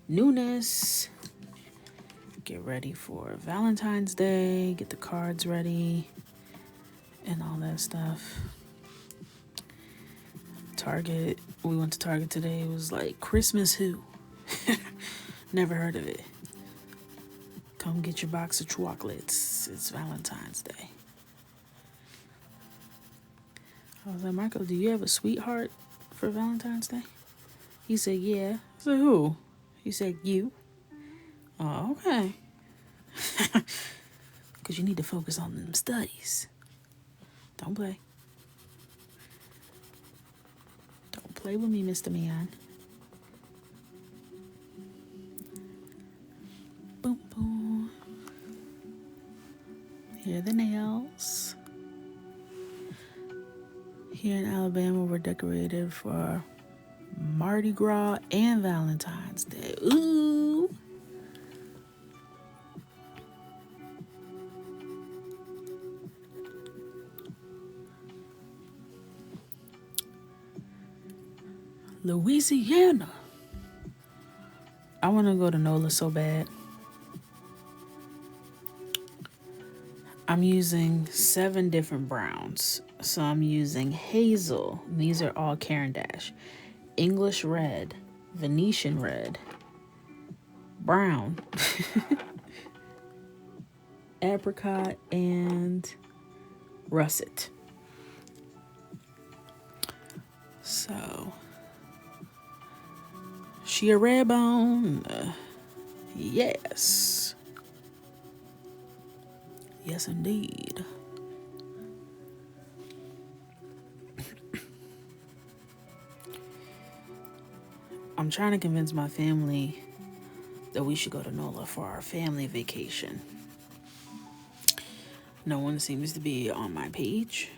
newness, get ready for Valentine's Day, get the cards ready, and all that stuff. Target, we went to Target today. It was like, Christmas who? Never heard of it. Come get your box of chocolates. It's Valentine's Day. I was like, Marco, do you have a sweetheart for Valentine's Day? He said, yeah. I said, who? He said, you. Oh, okay. Because you need to focus on them studies. Don't play. Don't play with me, Mr. Man. Boom, boom. Here are the nails. Here in Alabama, we're decorated for Mardi Gras and Valentine's Day. Ooh. Louisiana. I want to go to NOLA so bad. I'm using 7 different browns. So I'm using hazel. These are all Caran d'Ache. English red, Venetian red, brown, apricot, and russet. So, she a red bone? Yes. Yes, indeed. I'm trying to convince my family that we should go to NOLA for our family vacation. No one seems to be on my page,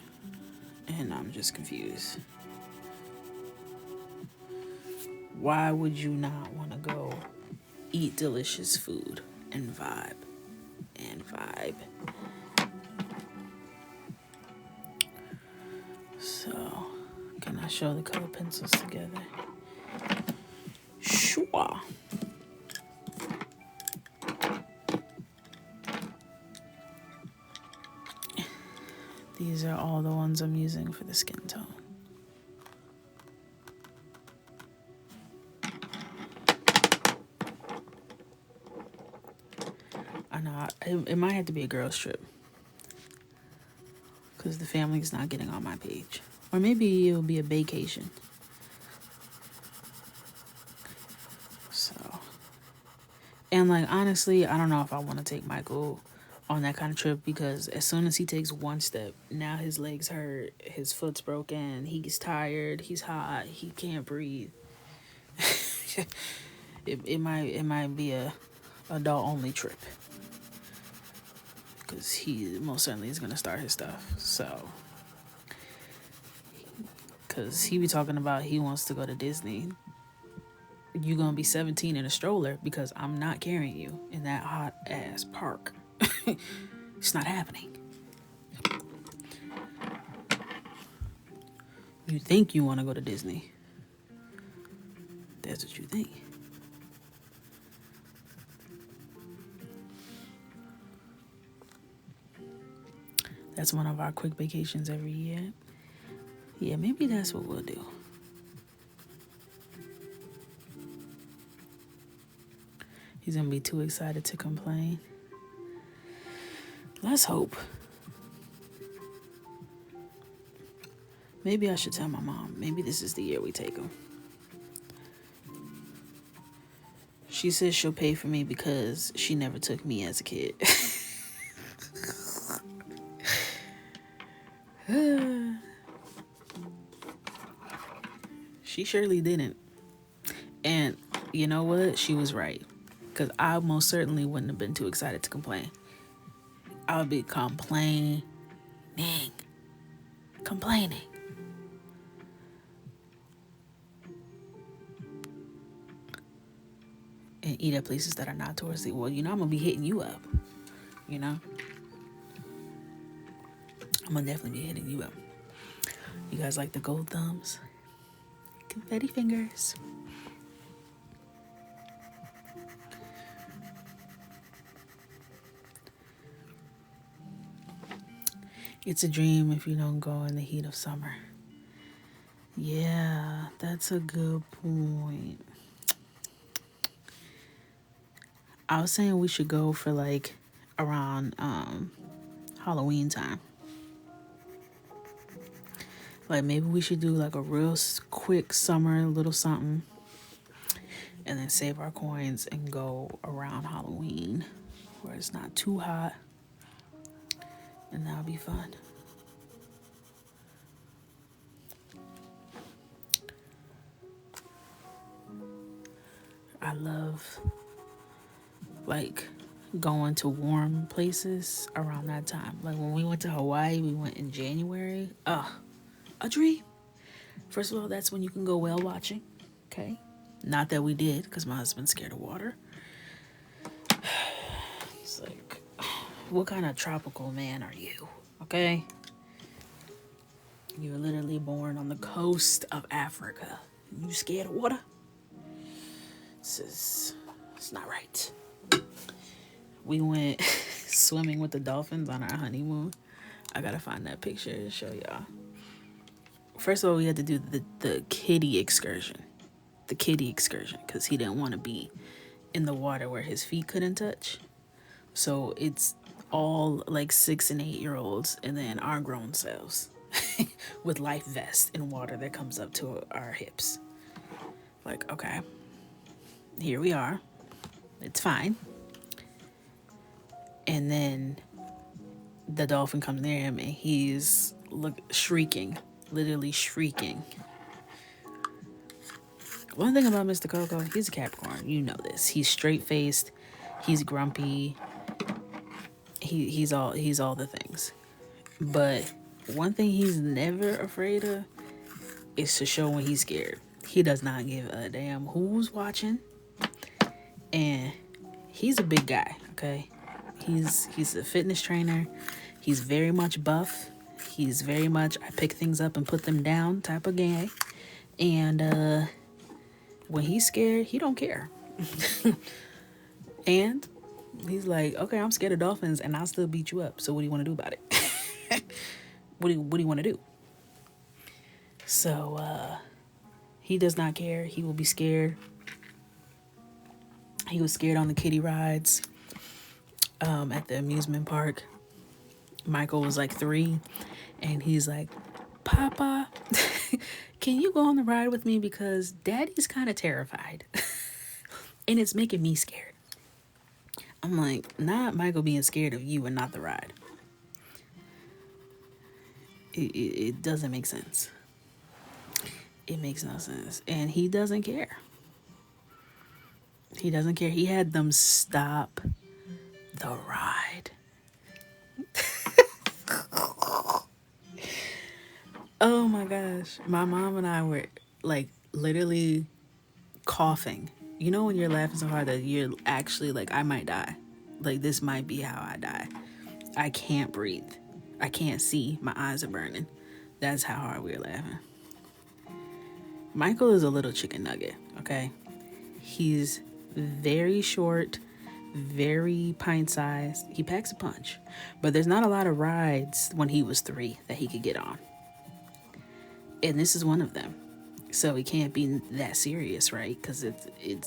and I'm just confused. Why would you not want to go eat delicious food and vibe? So, can I show the color pencils together? Sure. These are all the ones I'm using for the skin tone. I know, it might have to be a girls trip, because the family's not getting on my page. Or maybe it'll be a vacation. And like honestly, I don't know if I want to take Michael on that kind of trip because as soon as he takes one step, now his legs hurt, his foot's broken, he's tired, he's hot, he can't breathe. it might be a adult only trip because he most certainly is gonna start his stuff. So, because he be talking about he wants to go to Disney. You gonna be 17 in a stroller because I'm not carrying you in that hot ass park. It's not happening. You think you want to go to Disney. That's what you think. That's one of our quick vacations every year. Yeah, maybe that's what we'll do. He's gonna be too excited to complain. Let's hope. Maybe I should tell my mom. Maybe this is the year we take him. She says she'll pay for me because she never took me as a kid. She surely didn't. And you know what? She was right. Because I most certainly wouldn't have been too excited to complain. I would be complaining. And eat at places that are not touristy. Well, I'm going to be hitting you up. I'm going to definitely be hitting you up. You guys like the gold thumbs? Confetti fingers. It's a dream if you don't go in the heat of summer. Yeah, that's a good point. I was saying we should go for like around Halloween time. Like maybe we should do like a real quick summer little something and then save our coins and go around Halloween where it's not too hot. And that'll be fun. I love like going to warm places around that time. Like when we went to Hawaii, we went in January. A dream. First of all, that's when you can go whale watching. Okay. Not that we did because my husband's scared of water. It's like, what kind of tropical man are you? Okay. You were literally born on the coast of Africa. You scared of water? It's not right. We went swimming with the dolphins on our honeymoon. I gotta find that picture to show y'all. First of all, we had to do the kiddie excursion. The kiddie excursion because he didn't want to be in the water where his feet couldn't touch. So it's all like 6 and 8-year-olds and then our grown selves with life vests in water that comes up to our hips. Like, okay, here we are. It's fine. And then the dolphin comes near him and he's shrieking, literally shrieking. One thing about Mr. Coco, he's a Capricorn. You know this. He's straight-faced. He's grumpy. He's all the things. But one thing he's never afraid of is to show when he's scared. He does not give a damn who's watching. And he's a big guy, okay? He's a fitness trainer. He's very much buff. He's very much I pick things up and put them down type of guy. And when he's scared, he don't care. And he's like, okay, I'm scared of dolphins and I'll still beat you up. So what do you want to do about it? What do you want to do? So he does not care. He will be scared. He was scared on the kiddie rides at the amusement park. Michael was like 3 and he's like, Papa, can you go on the ride with me because Daddy's kind of terrified and it's making me scared. I'm like, not Michael being scared of you and not the ride. It doesn't make sense. It makes no sense. And he doesn't care. He doesn't care. He had them stop the ride. Oh my gosh. My mom and I were like literally coughing. You know when you're laughing so hard that you're actually like, I might die. Like, this might be how I die. I can't breathe. I can't see. My eyes are burning. That's how hard we were laughing. Michael is a little chicken nugget, okay? He's very short, very pint-sized. He packs a punch. But there's not a lot of rides when he was 3 that he could get on. And this is one of them. So he can't be that serious, right? Because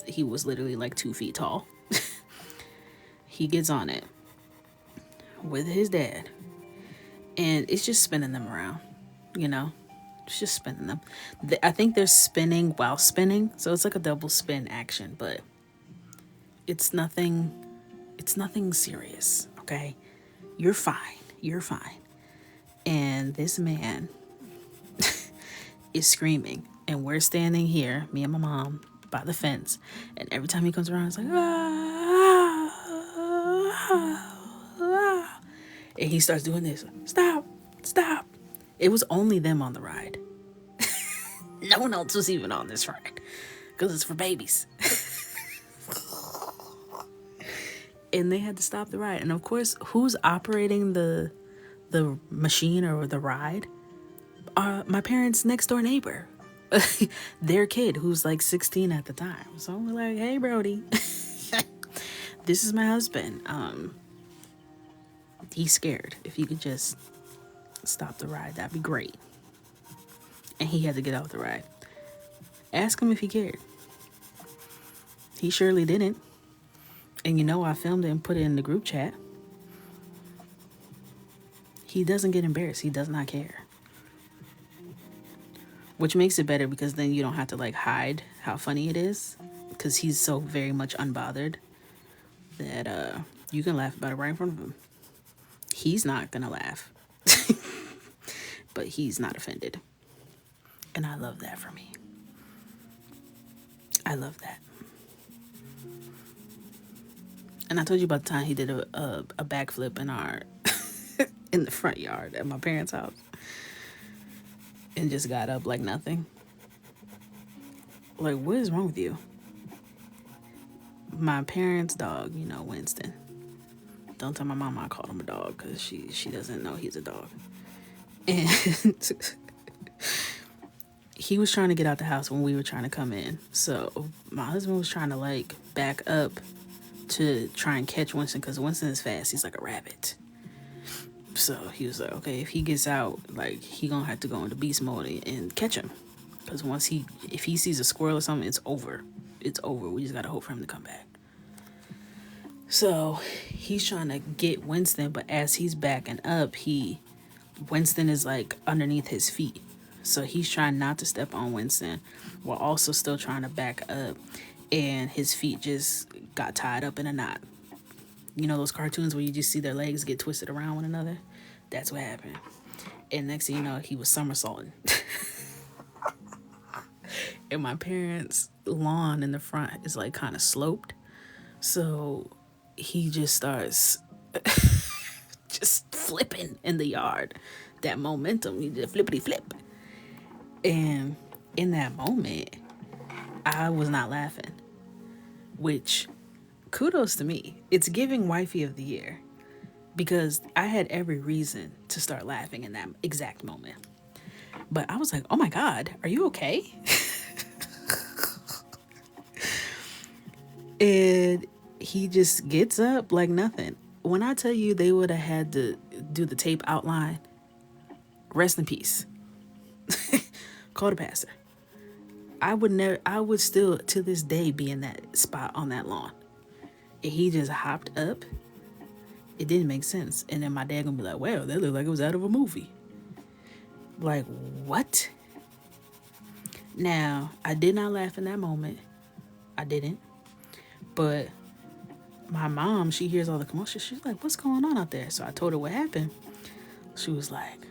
he was literally like 2 feet tall. He gets on it with his dad. And it's just spinning them around, you know? It's just spinning them. I think they're spinning while spinning. So it's like a double spin action. But it's nothing serious, okay? You're fine. You're fine. And this man is screaming. And we're standing here, me and my mom, by the fence. And every time he comes around, it's like, ah, ah, ah. And he starts doing this. Stop. Stop. It was only them on the ride. No one else was even on this ride. Because it's for babies. And they had to stop the ride. And of course, who's operating the machine or the ride? My parents' next door neighbor. Their kid, who's like 16 at the time. So we're like, hey, Brody. This is my husband. He's scared. If you could just stop the ride, that'd be great. And he had to get off the ride. Ask him if he cared. He surely didn't. And you know, I filmed it and put it in the group chat. He doesn't get embarrassed. He does not care. Which makes it better because then you don't have to like hide how funny it is. Because he's so very much unbothered that you can laugh about it right in front of him. He's not gonna laugh. But he's not offended. And I love that for me. I love that. And I told you about the time he did a backflip in our in the front yard at my parents' house. And just got up like nothing. Like, what is wrong with you? My parents' dog, you know, Winston. Don't tell my mama I called him a dog because she doesn't know he's a dog. And he was trying to get out the house when we were trying to come in. So my husband was trying to like back up to try and catch Winston because Winston is fast. He's like a rabbit. So he was like, okay, if he gets out, like, he gonna have to go into beast mode and catch him. Because if he sees a squirrel or something, it's over. It's over. We just gotta hope for him to come back. So he's trying to get Winston, but as he's backing up, Winston is like underneath his feet. So he's trying not to step on Winston while also still trying to back up. And his feet just got tied up in a knot. You know those cartoons where you just see their legs get twisted around one another? That's what happened. And next thing you know, he was somersaulting. And my parents' lawn in the front is like kind of sloped. So he just starts just flipping in the yard. That momentum, he just flippity flip. And in that moment, I was not laughing. Which, kudos to me. It's giving wifey of the year. Because I had every reason to start laughing in that exact moment. But I was like, oh my God, are you okay? And he just gets up like nothing. When I tell you they would have had to do the tape outline, rest in peace. Call the pastor. I would still to this day be in that spot on that lawn. And he just hopped up. It didn't make sense. And then my dad gonna be like, well, that looked like it was out of a movie. Like, what? Now, I did not laugh in that moment. I didn't. But my mom, she hears all the commotion. She's like, what's going on out there? So I told her what happened. She was like,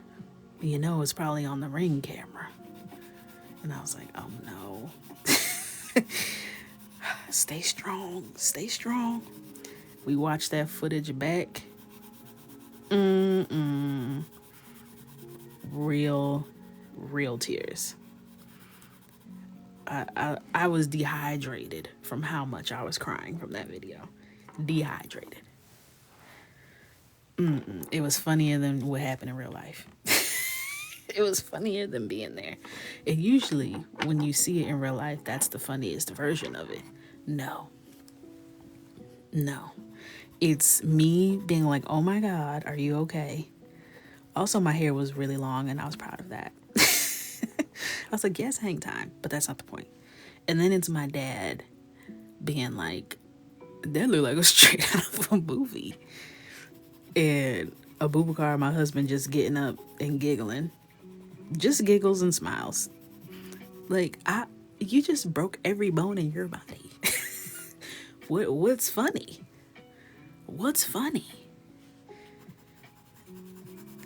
it's probably on the Ring camera. And I was like, oh no. Stay strong. Stay strong. We watched that footage back. Real tears. I was dehydrated from how much I was crying from that video. Dehydrated. It was funnier than what happened in real life. It was funnier than being there. And usually, when you see it in real life, that's the funniest version of it. No. It's me being like, oh my God, are you okay? Also, my hair was really long, and I was proud of that. I was like, yes, hang time, but that's not the point. And then it's my dad being like, that looked like a straight out of a movie. And Abubakar, my husband, just getting up and giggling. Just giggles and smiles. Like, you just broke every bone in your body. What's funny? What's funny?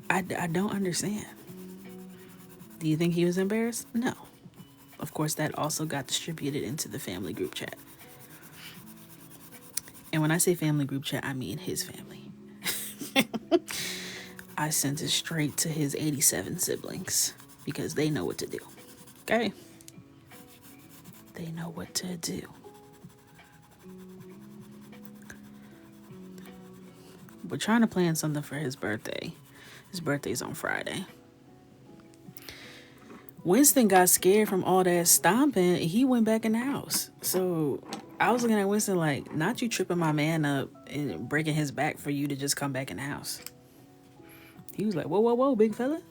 I don't understand. Do you think he was embarrassed? No. Of course, that also got distributed into the family group chat. And when I say family group chat, I mean his family. I sent it straight to his 87 siblings because they know what to do. Okay? They know what to do. We're trying to plan something for his birthday. His birthday's on Friday. Winston got scared from all that stomping. He went back in the house. So I was looking at Winston like, not you tripping my man up and breaking his back for you to just come back in the house. He was like, whoa, big fella.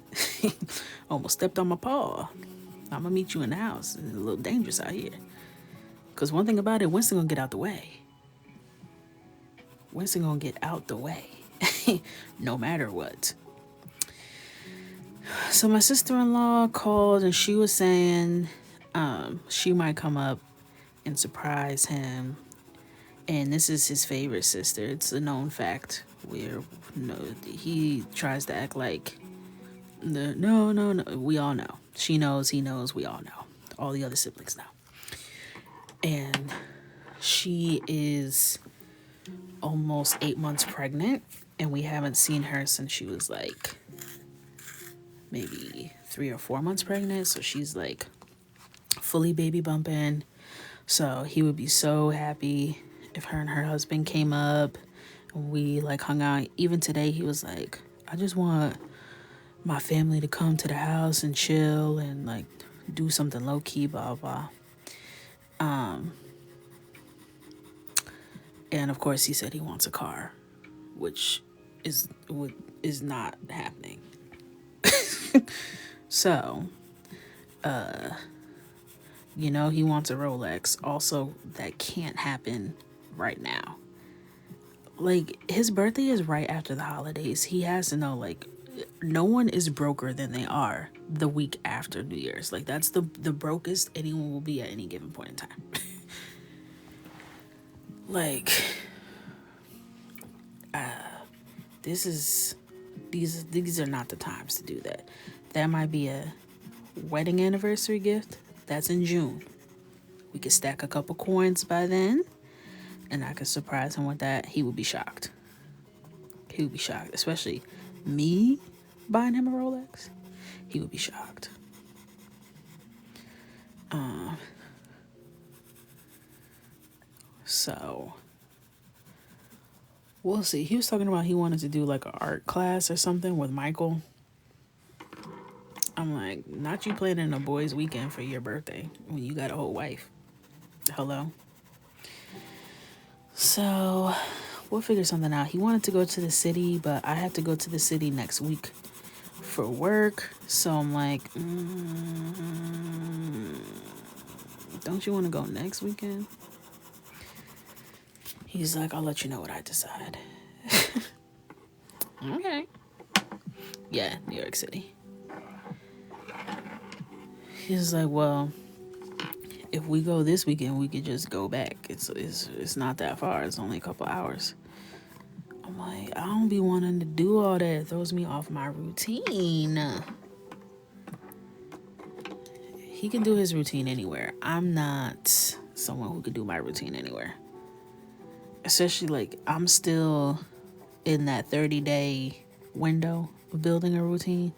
Almost stepped on my paw. I'm going to meet you in the house. It's a little dangerous out here. Because one thing about it, Winston going to get out the way. Winston going to get out the way. No matter what. So my sister-in-law called and she was saying she might come up and surprise him. And this is his favorite sister. It's a known fact where he tries to act like no. We all know. She knows, he knows, we all know. All the other siblings know. And she is almost 8 months pregnant. And we haven't seen her since she was like maybe 3 or 4 months pregnant. So she's like fully baby bumping. So he would be so happy if her and her husband came up and we like hung out. Even today he was like, I just want my family to come to the house and chill and like do something low key, blah blah. And of course he said he wants a car, which is not happening. So he wants a Rolex. Also, that can't happen right now. Like, his birthday is right after the holidays. He has to know, like, no one is broker than they are the week after New Year's. Like, that's the brokest anyone will be at any given point in time. Like, these are not the times to do that. That might be a wedding anniversary gift. That's in June. We could stack a couple coins by then, and I could surprise him with that. He would be shocked. He would be shocked, especially me buying him a Rolex. He would be shocked. So we'll see. He was talking about he wanted to do like an art class or something with Michael. I'm like, not you planning a boys' weekend for your birthday when you got a whole wife. Hello? So we'll figure something out. He wanted to go to the city, but I have to go to the city next week for work. So I'm like, don't you want to go next weekend? He's like, I'll let you know what I decide. Okay. Yeah, New York City. He's like, well, If we go this weekend, we could just go back. It's not that far. It's only a couple hours. I'm like, I don't be wanting to do all that. It throws me off my routine. He can do his routine anywhere. I'm not someone who can do my routine anywhere. Especially like I'm still in that 30-day window of building a routine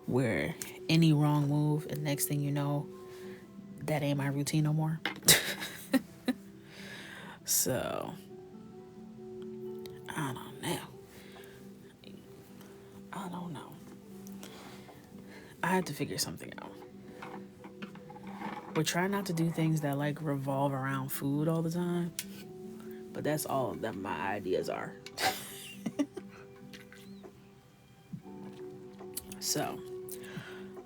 where any wrong move and next thing you know, that ain't my routine no more. So I don't know. I don't know. I had to figure something out. We're trying not to do things that like revolve around food all the time. But that's all that my ideas are. So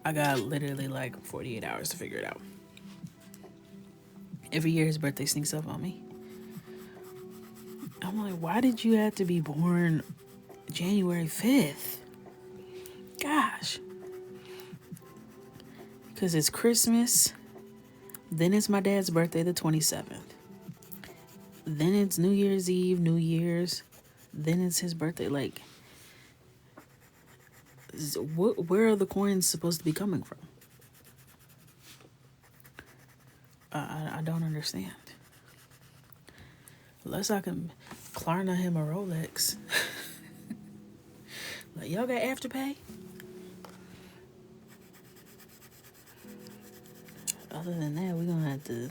I got literally like 48 hours to figure it out. Every year his birthday sneaks up on me. I'm like, why did you have to be born January 5th? Gosh. Because it's Christmas. Then it's my dad's birthday, the 27th. Then it's New Year's Eve, New Year's. Then it's his birthday. Like, where are the coins supposed to be coming from? I don't understand. Unless I can Klarna him a Rolex. Like, y'all got Afterpay? Other than that, we're going to have to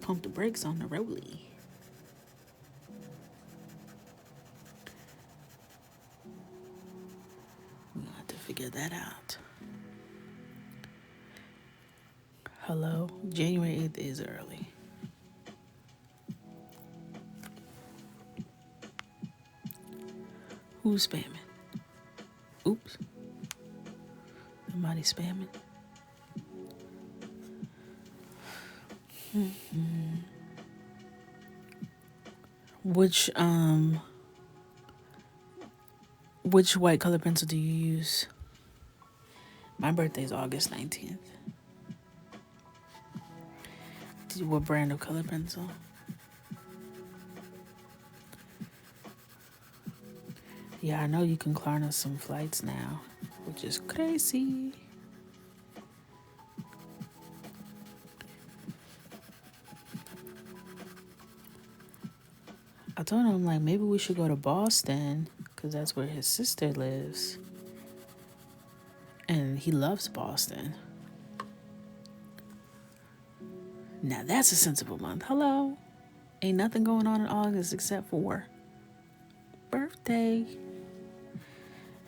pump the brakes on the Rollie. We're going to have to figure that out. Hello? January 8th is early. Who's spamming? Oops. Somebody spamming. Mm-hmm. Which white color pencil do you use? My birthday is August 19th. What brand of color pencil? Yeah, I know you can Klarna some flights now, which is crazy. I told him, like, maybe we should go to Boston, because that's where his sister lives. And he loves Boston. Now, that's a sensible month. Hello? Ain't nothing going on in August except for birthday.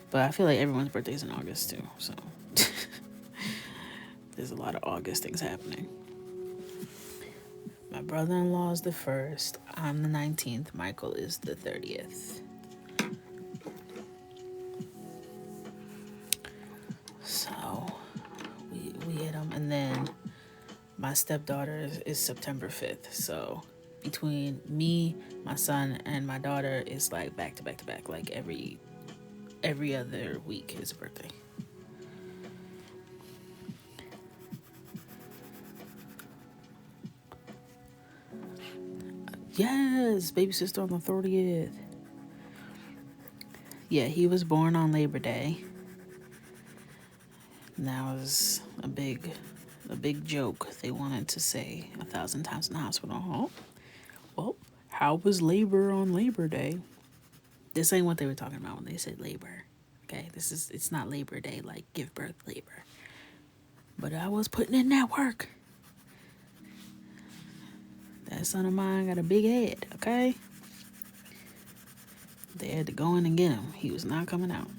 But I feel like everyone's birthday is in August, too. So, there's a lot of August things happening. My brother-in-law is the 1st. I'm the 19th. Michael is the 30th. So, we hit them. And then my stepdaughter is September 5th. So, between me, my son, and my daughter is like back to back to back. Like every other week is a birthday. Yes, baby sister on the 30th. Yeah, he was born on Labor Day. And that was a big joke they wanted to say 1,000 times in the hospital. Oh, well, how was labor on Labor Day? This ain't what they were talking about when they said labor. Okay, it's not Labor Day like give birth labor. But I was putting in that work. That son of mine got a big head, okay? They had to go in and get him. He was not coming out.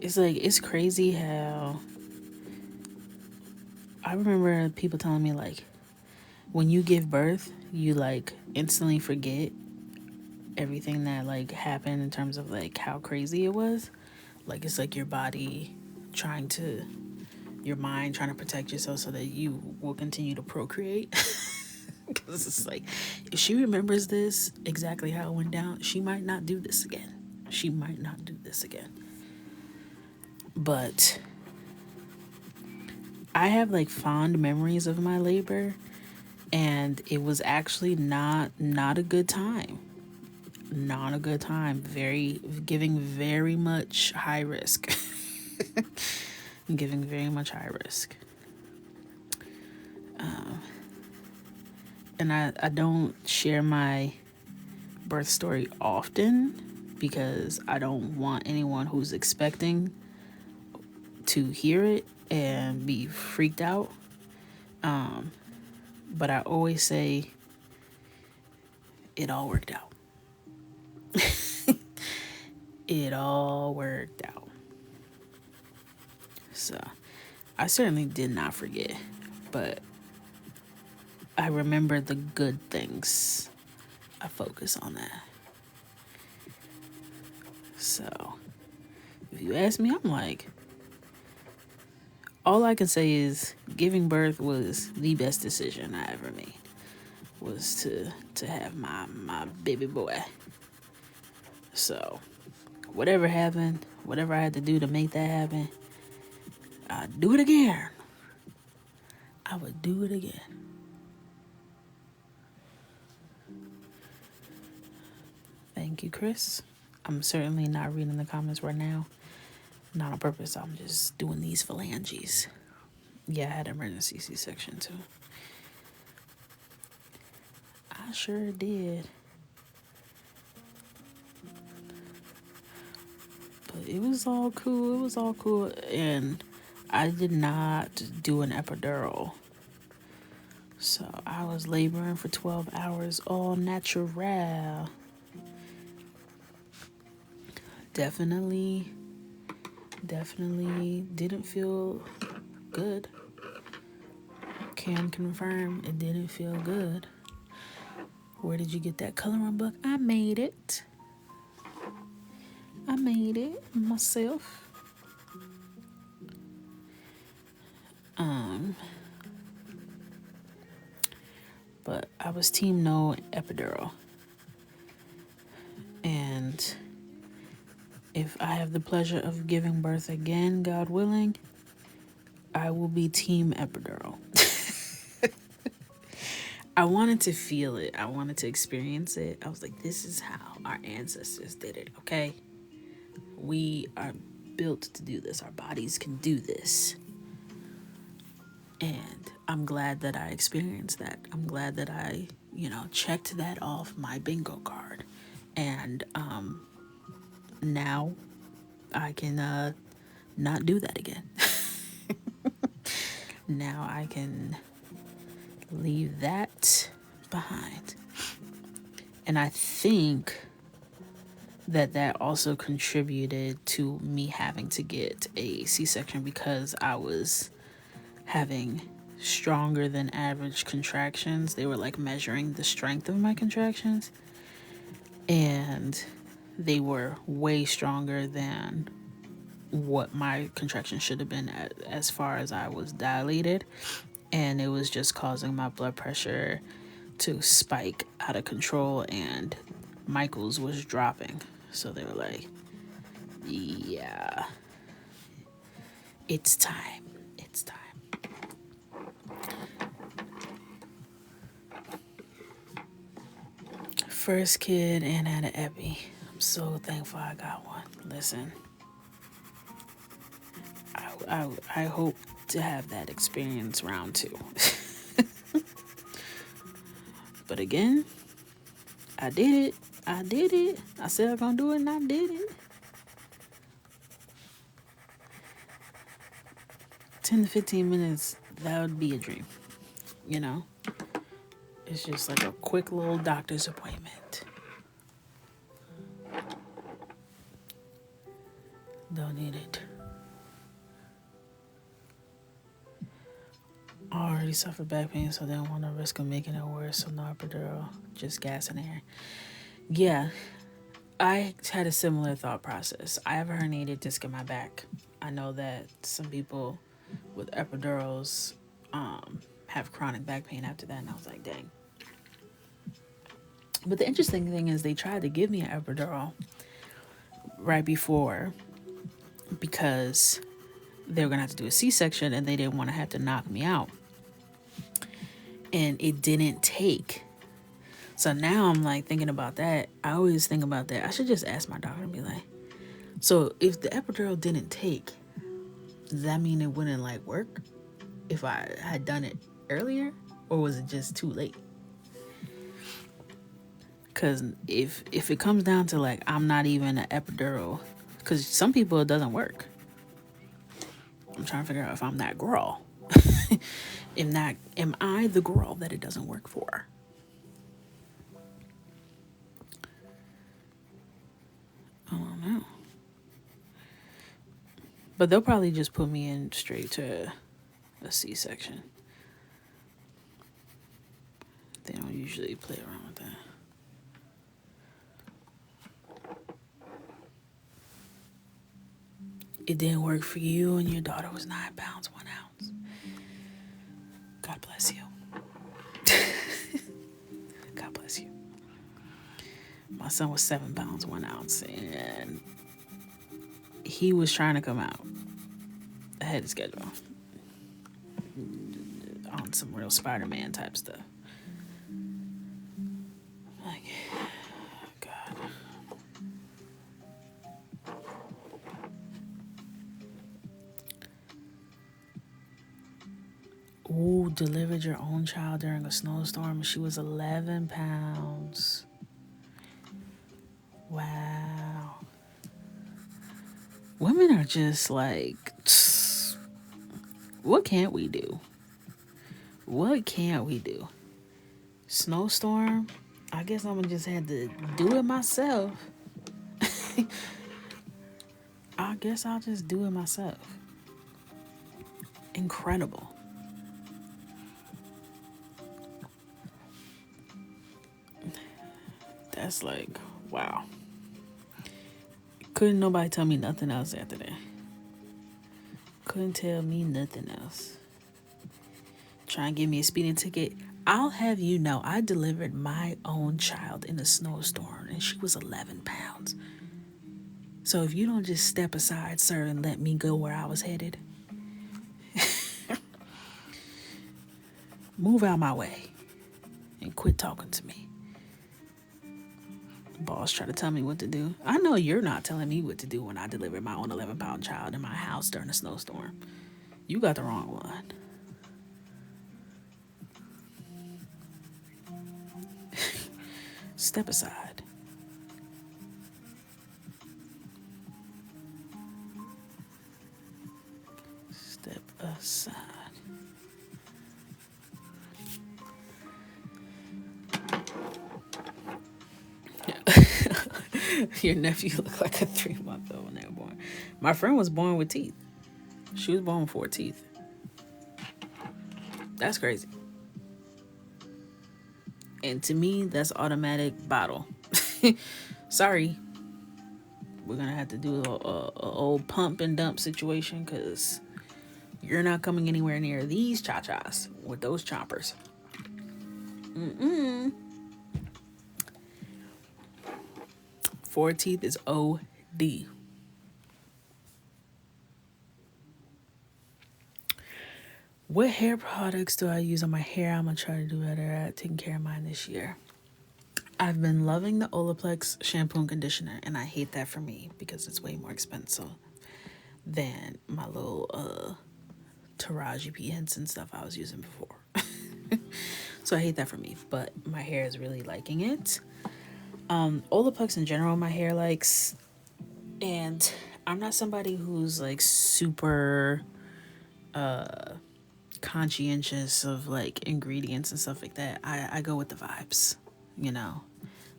It's like, it's crazy how I remember people telling me, like, when you give birth, you, like, instantly forget everything that, like, happened in terms of, like, how crazy it was. Like, it's like your body your mind trying to protect yourself so that you will continue to procreate. Because it's like, if she remembers this, exactly how it went down, she might not do this again. She might not do this again. But I have like fond memories of my labor, and it was actually not a good time. Not a good time. Very giving very much high risk. Giving very much high risk. And I don't share my birth story often because I don't want anyone who's expecting to hear it and be freaked out. But I always say it all worked out. It all worked out. So I certainly did not forget, but I remember the good things. I focus on that. So if you ask me, I'm like, all I can say is giving birth was the best decision I ever made. Was to have my baby boy. So whatever happened, whatever I had to do to make that happen, I'd do it again. I would do it again. Thank you, Chris. I'm certainly not reading the comments right now. Not on purpose. I'm just doing these phalanges. Yeah, I had an emergency C-section too. I sure did. But it was all cool. It was all cool. And I did not do an epidural. So I was laboring for 12 hours all natural. Definitely didn't feel good. Can confirm it didn't feel good. Where did you get that coloring book? I made it. I made it myself. But I was team no epidural. And if I have the pleasure of giving birth again, God willing, I will be team epidural. I wanted to feel it. I wanted to experience it. I was like, this is how our ancestors did it, okay? We are built to do this. Our bodies can do this. And I'm glad that I experienced that. I'm glad that I, checked that off my bingo card. And now I can not do that again. Now I can leave that behind. And I think that also contributed to me having to get a C-section because I was having stronger than average contractions. They were like measuring the strength of my contractions, and they were way stronger than what my contraction should have been as far as I was dilated. And it was just causing my blood pressure to spike out of control, and Michael's was dropping. So they were like, yeah, it's time. It's time. First kid and had an epi. I'm so thankful I got one. Listen, I hope to have that experience round 2. But again, I did it. I said I was gonna do it, and I did it. 10 to 15 minutes, that would be a dream. It's just like a quick little doctor's appointment. Don't need it. I already suffered back pain, so I didn't want to risk of making it worse. So no epidural, just gas and air. Yeah, I had a similar thought process. I have a herniated disc in my back. I know that some people with epidurals have chronic back pain after that, and I was like, dang. But the interesting thing is they tried to give me an epidural right before because they were gonna have to do a C-section, and they didn't want to have to knock me out, and it didn't take. So now I'm like thinking about that. I always think about that. I should just ask my doctor and be like, so if the epidural didn't take, does that mean it wouldn't like work if I had done it earlier, or was it just too late? Because if it comes down to like I'm not even an epidural, because some people it doesn't work. I'm trying to figure out if I'm that girl. Am I the girl that it doesn't work for? I don't know. But they'll probably just put me in straight to a C-section. They don't usually play around with that. It didn't work for you, and your daughter was 9 pounds 1 ounce. God bless you. God bless you. My son was 7 pounds 1 ounce, and he was trying to come out ahead of schedule on some real Spider-Man type stuff. Like, God. Ooh, delivered your own child during a snowstorm. She was 11 pounds. Wow. Women are just like, what can't we do? What can't we do? Snowstorm? I guess I'm gonna just have to do it myself. I guess I'll just do it myself. Incredible. That's like, wow. Couldn't nobody tell me nothing else after that. Couldn't tell me nothing else. Try and give me a speeding ticket. I'll have you know, I delivered my own child in a snowstorm, and she was 11 pounds. So if you don't just step aside, sir, and let me go where I was headed, move out my way and quit talking to me. Boss try to tell me what to do. I know you're not telling me what to do when I delivered my own 11-pound child in my house during a snowstorm. You got the wrong one. Step aside. Step aside. Your nephew looked like a 3-month-old when they were born. My friend was born with teeth. She was born with 4 teeth. That's crazy. And to me, that's automatic bottle. Sorry. We're going to have to do a old pump and dump situation, because you're not coming anywhere near these cha-chas with those chompers. 4 teeth is OD. What hair products do I use on my hair? I'm going to try to do better at taking care of mine this year. I've been loving the Olaplex shampoo and conditioner, and I hate that for me because it's way more expensive than my little Taraji P. Henson stuff I was using before. So I hate that for me, but my hair is really liking it. Olaplex in general, my hair likes, and I'm not somebody who's like super conscientious of like ingredients and stuff like that. I go with the vibes, you know,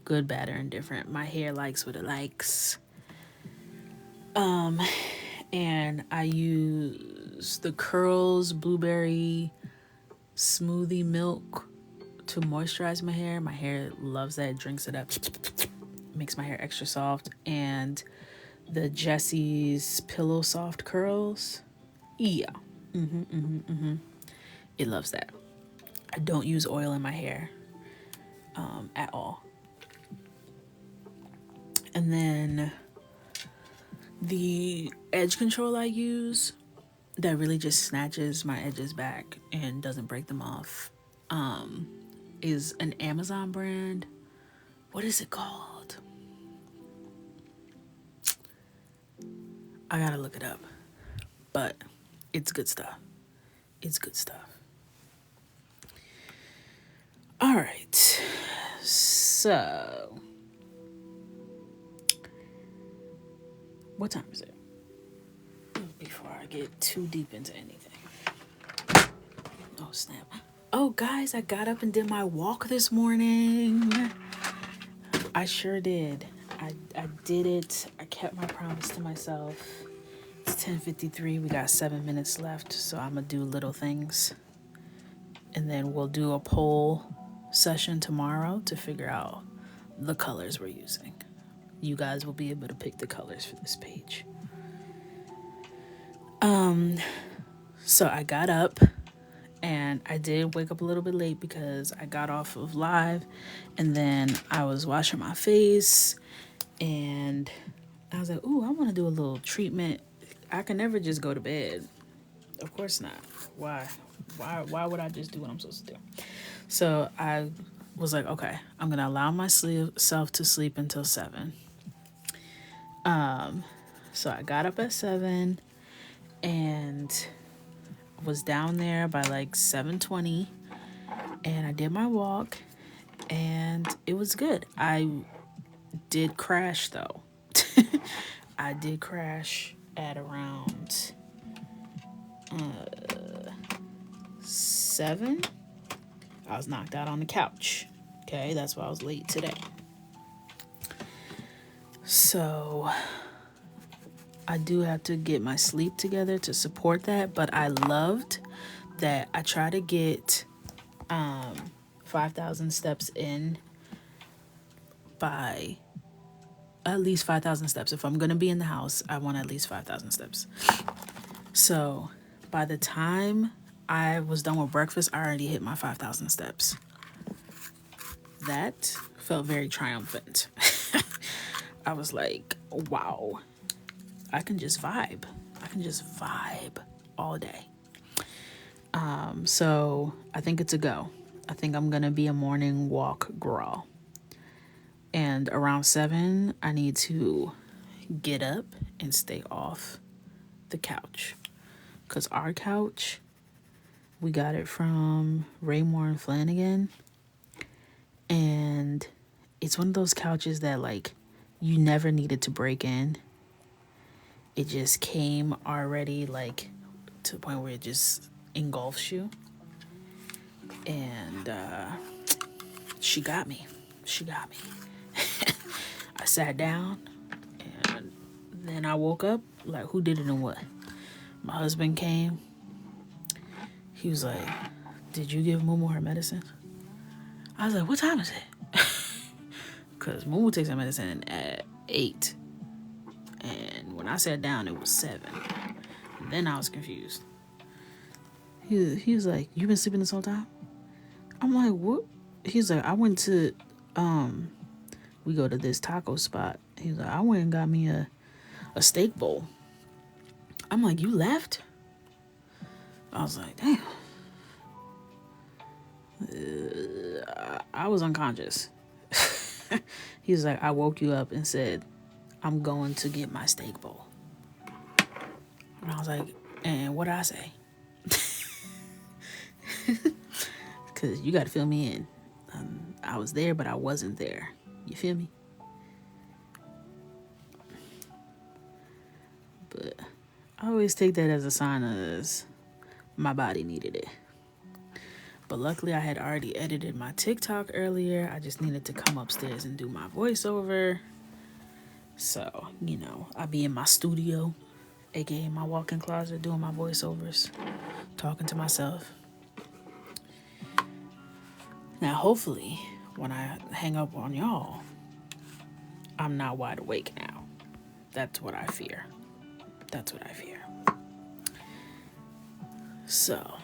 good, bad, or indifferent. My hair likes what it likes. And I use the Curls Blueberry Smoothie Milk to moisturize my hair. My hair loves that, drinks it up, makes my hair extra soft. And the Jessie's Pillow Soft Curls, yeah, it loves that. I don't use oil in my hair at all. And then the edge control I use that really just snatches my edges back and doesn't break them off is an Amazon brand. What is it called? I gotta look it up. But it's good stuff. It's good stuff. All right. So, what time is it? Before I get too deep into anything. Oh, snap. Oh, guys, I got up and did my walk this morning. I sure did. I did it. I kept my promise to myself. It's 10:53. We got 7 minutes left, so I'm going to do little things. And then we'll do a poll session tomorrow to figure out the colors we're using. You guys will be able to pick the colors for this page. So I got up and I did wake up a little bit late because I got off of live and then I was washing my face and I was like, ooh, I want to do a little treatment. I can never just go to bed. Of course not. Why would I just do what I'm supposed to do? So I was like, okay, I'm going to allow myself to sleep until 7. So I got up at 7 and was down there by like 7:20 and I did my walk and it was good. I did crash though. I did crash at around 7. I was knocked out on the couch. Okay, that's why I was late today. So I do have to get my sleep together to support that, but I loved that I try to get 5,000 steps in by at least 5,000 steps. If I'm going to be in the house, I want at least 5,000 steps. So by the time I was done with breakfast, I already hit my 5,000 steps. That felt very triumphant. I was like, wow, I can just vibe. I can just vibe all day. So I think it's a go. I think I'm going to be a morning walk girl. And around 7, I need to get up and stay off the couch. Because our couch, we got it from Raymore and Flanagan. And it's one of those couches that, like, you never needed to break in. It just came already, like, to the point where it just engulfs you. And she got me. I sat down, and then I woke up, like, who did it and what? My husband came. He was like, did you give Mumu her medicine? I was like, what time is it? Because Mumu takes her medicine at 8. And when I sat down, it was 7. And then I was confused. He was like, you been sleeping this whole time? I'm like, what? He's like, I went to, we go to this taco spot. He's like, I went and got me a steak bowl. I'm like, you left? I was like, damn. I was unconscious. He was like, I woke you up and said, I'm going to get my steak bowl. And I was like, and what did I say? Because you got to fill me in. I was there, but I wasn't there. You feel me? But I always take that as a sign of my body needed it. But luckily, I had already edited my TikTok earlier. I just needed to come upstairs and do my voiceover. So, you know, I be in my studio, aka my walk-in closet, doing my voiceovers, talking to myself. Now, hopefully, when I hang up on y'all, I'm not wide awake now. That's what I fear. So,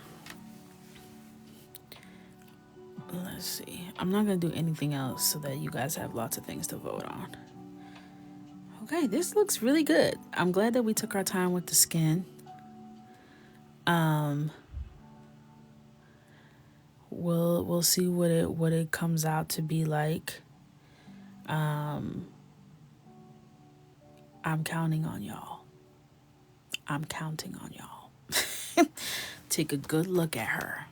let's see. I'm not going to do anything else so that you guys have lots of things to vote on. Okay, this looks really good. I'm glad that we took our time with the skin. We'll see what it comes out to be like. I'm counting on y'all. I'm counting on y'all. Take a good look at her.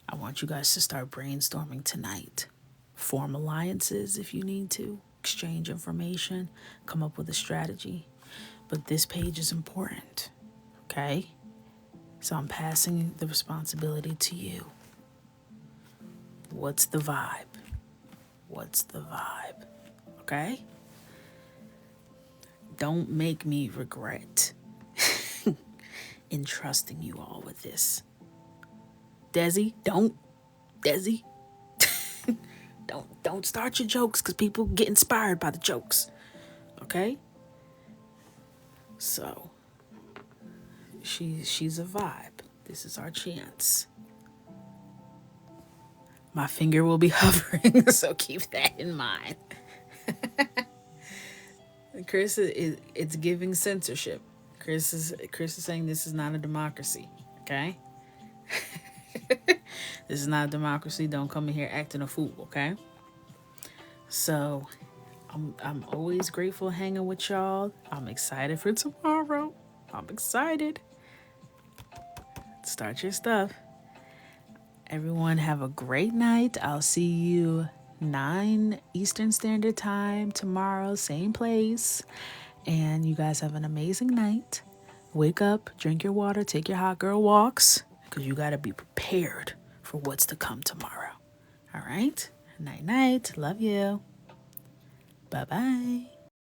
I want you guys to start brainstorming tonight. Form alliances if you need to. Exchange information. Come up with a strategy. But this page is important. Okay? So I'm passing the responsibility to you. What's the vibe? What's the vibe? Okay? Don't make me regret entrusting you all with this. Desi, don't. Desi, don't start your jokes because people get inspired by the jokes. Okay? So, she's a vibe. This is our chance. My finger will be hovering, so keep that in mind. Chris it's giving censorship. Chris is saying this is not a democracy. Okay? This is not a democracy. Don't come in here acting a fool, okay? So I'm always grateful hanging with y'all. I'm excited for tomorrow. I'm excited. Start your stuff. Everyone have a great night. I'll see you 9 Eastern Standard Time tomorrow, same place. And you guys have an amazing night. Wake up, drink your water, take your hot girl walks, because you got to be prepared for what's to come tomorrow. All right? Night, night. Love you. Bye-bye.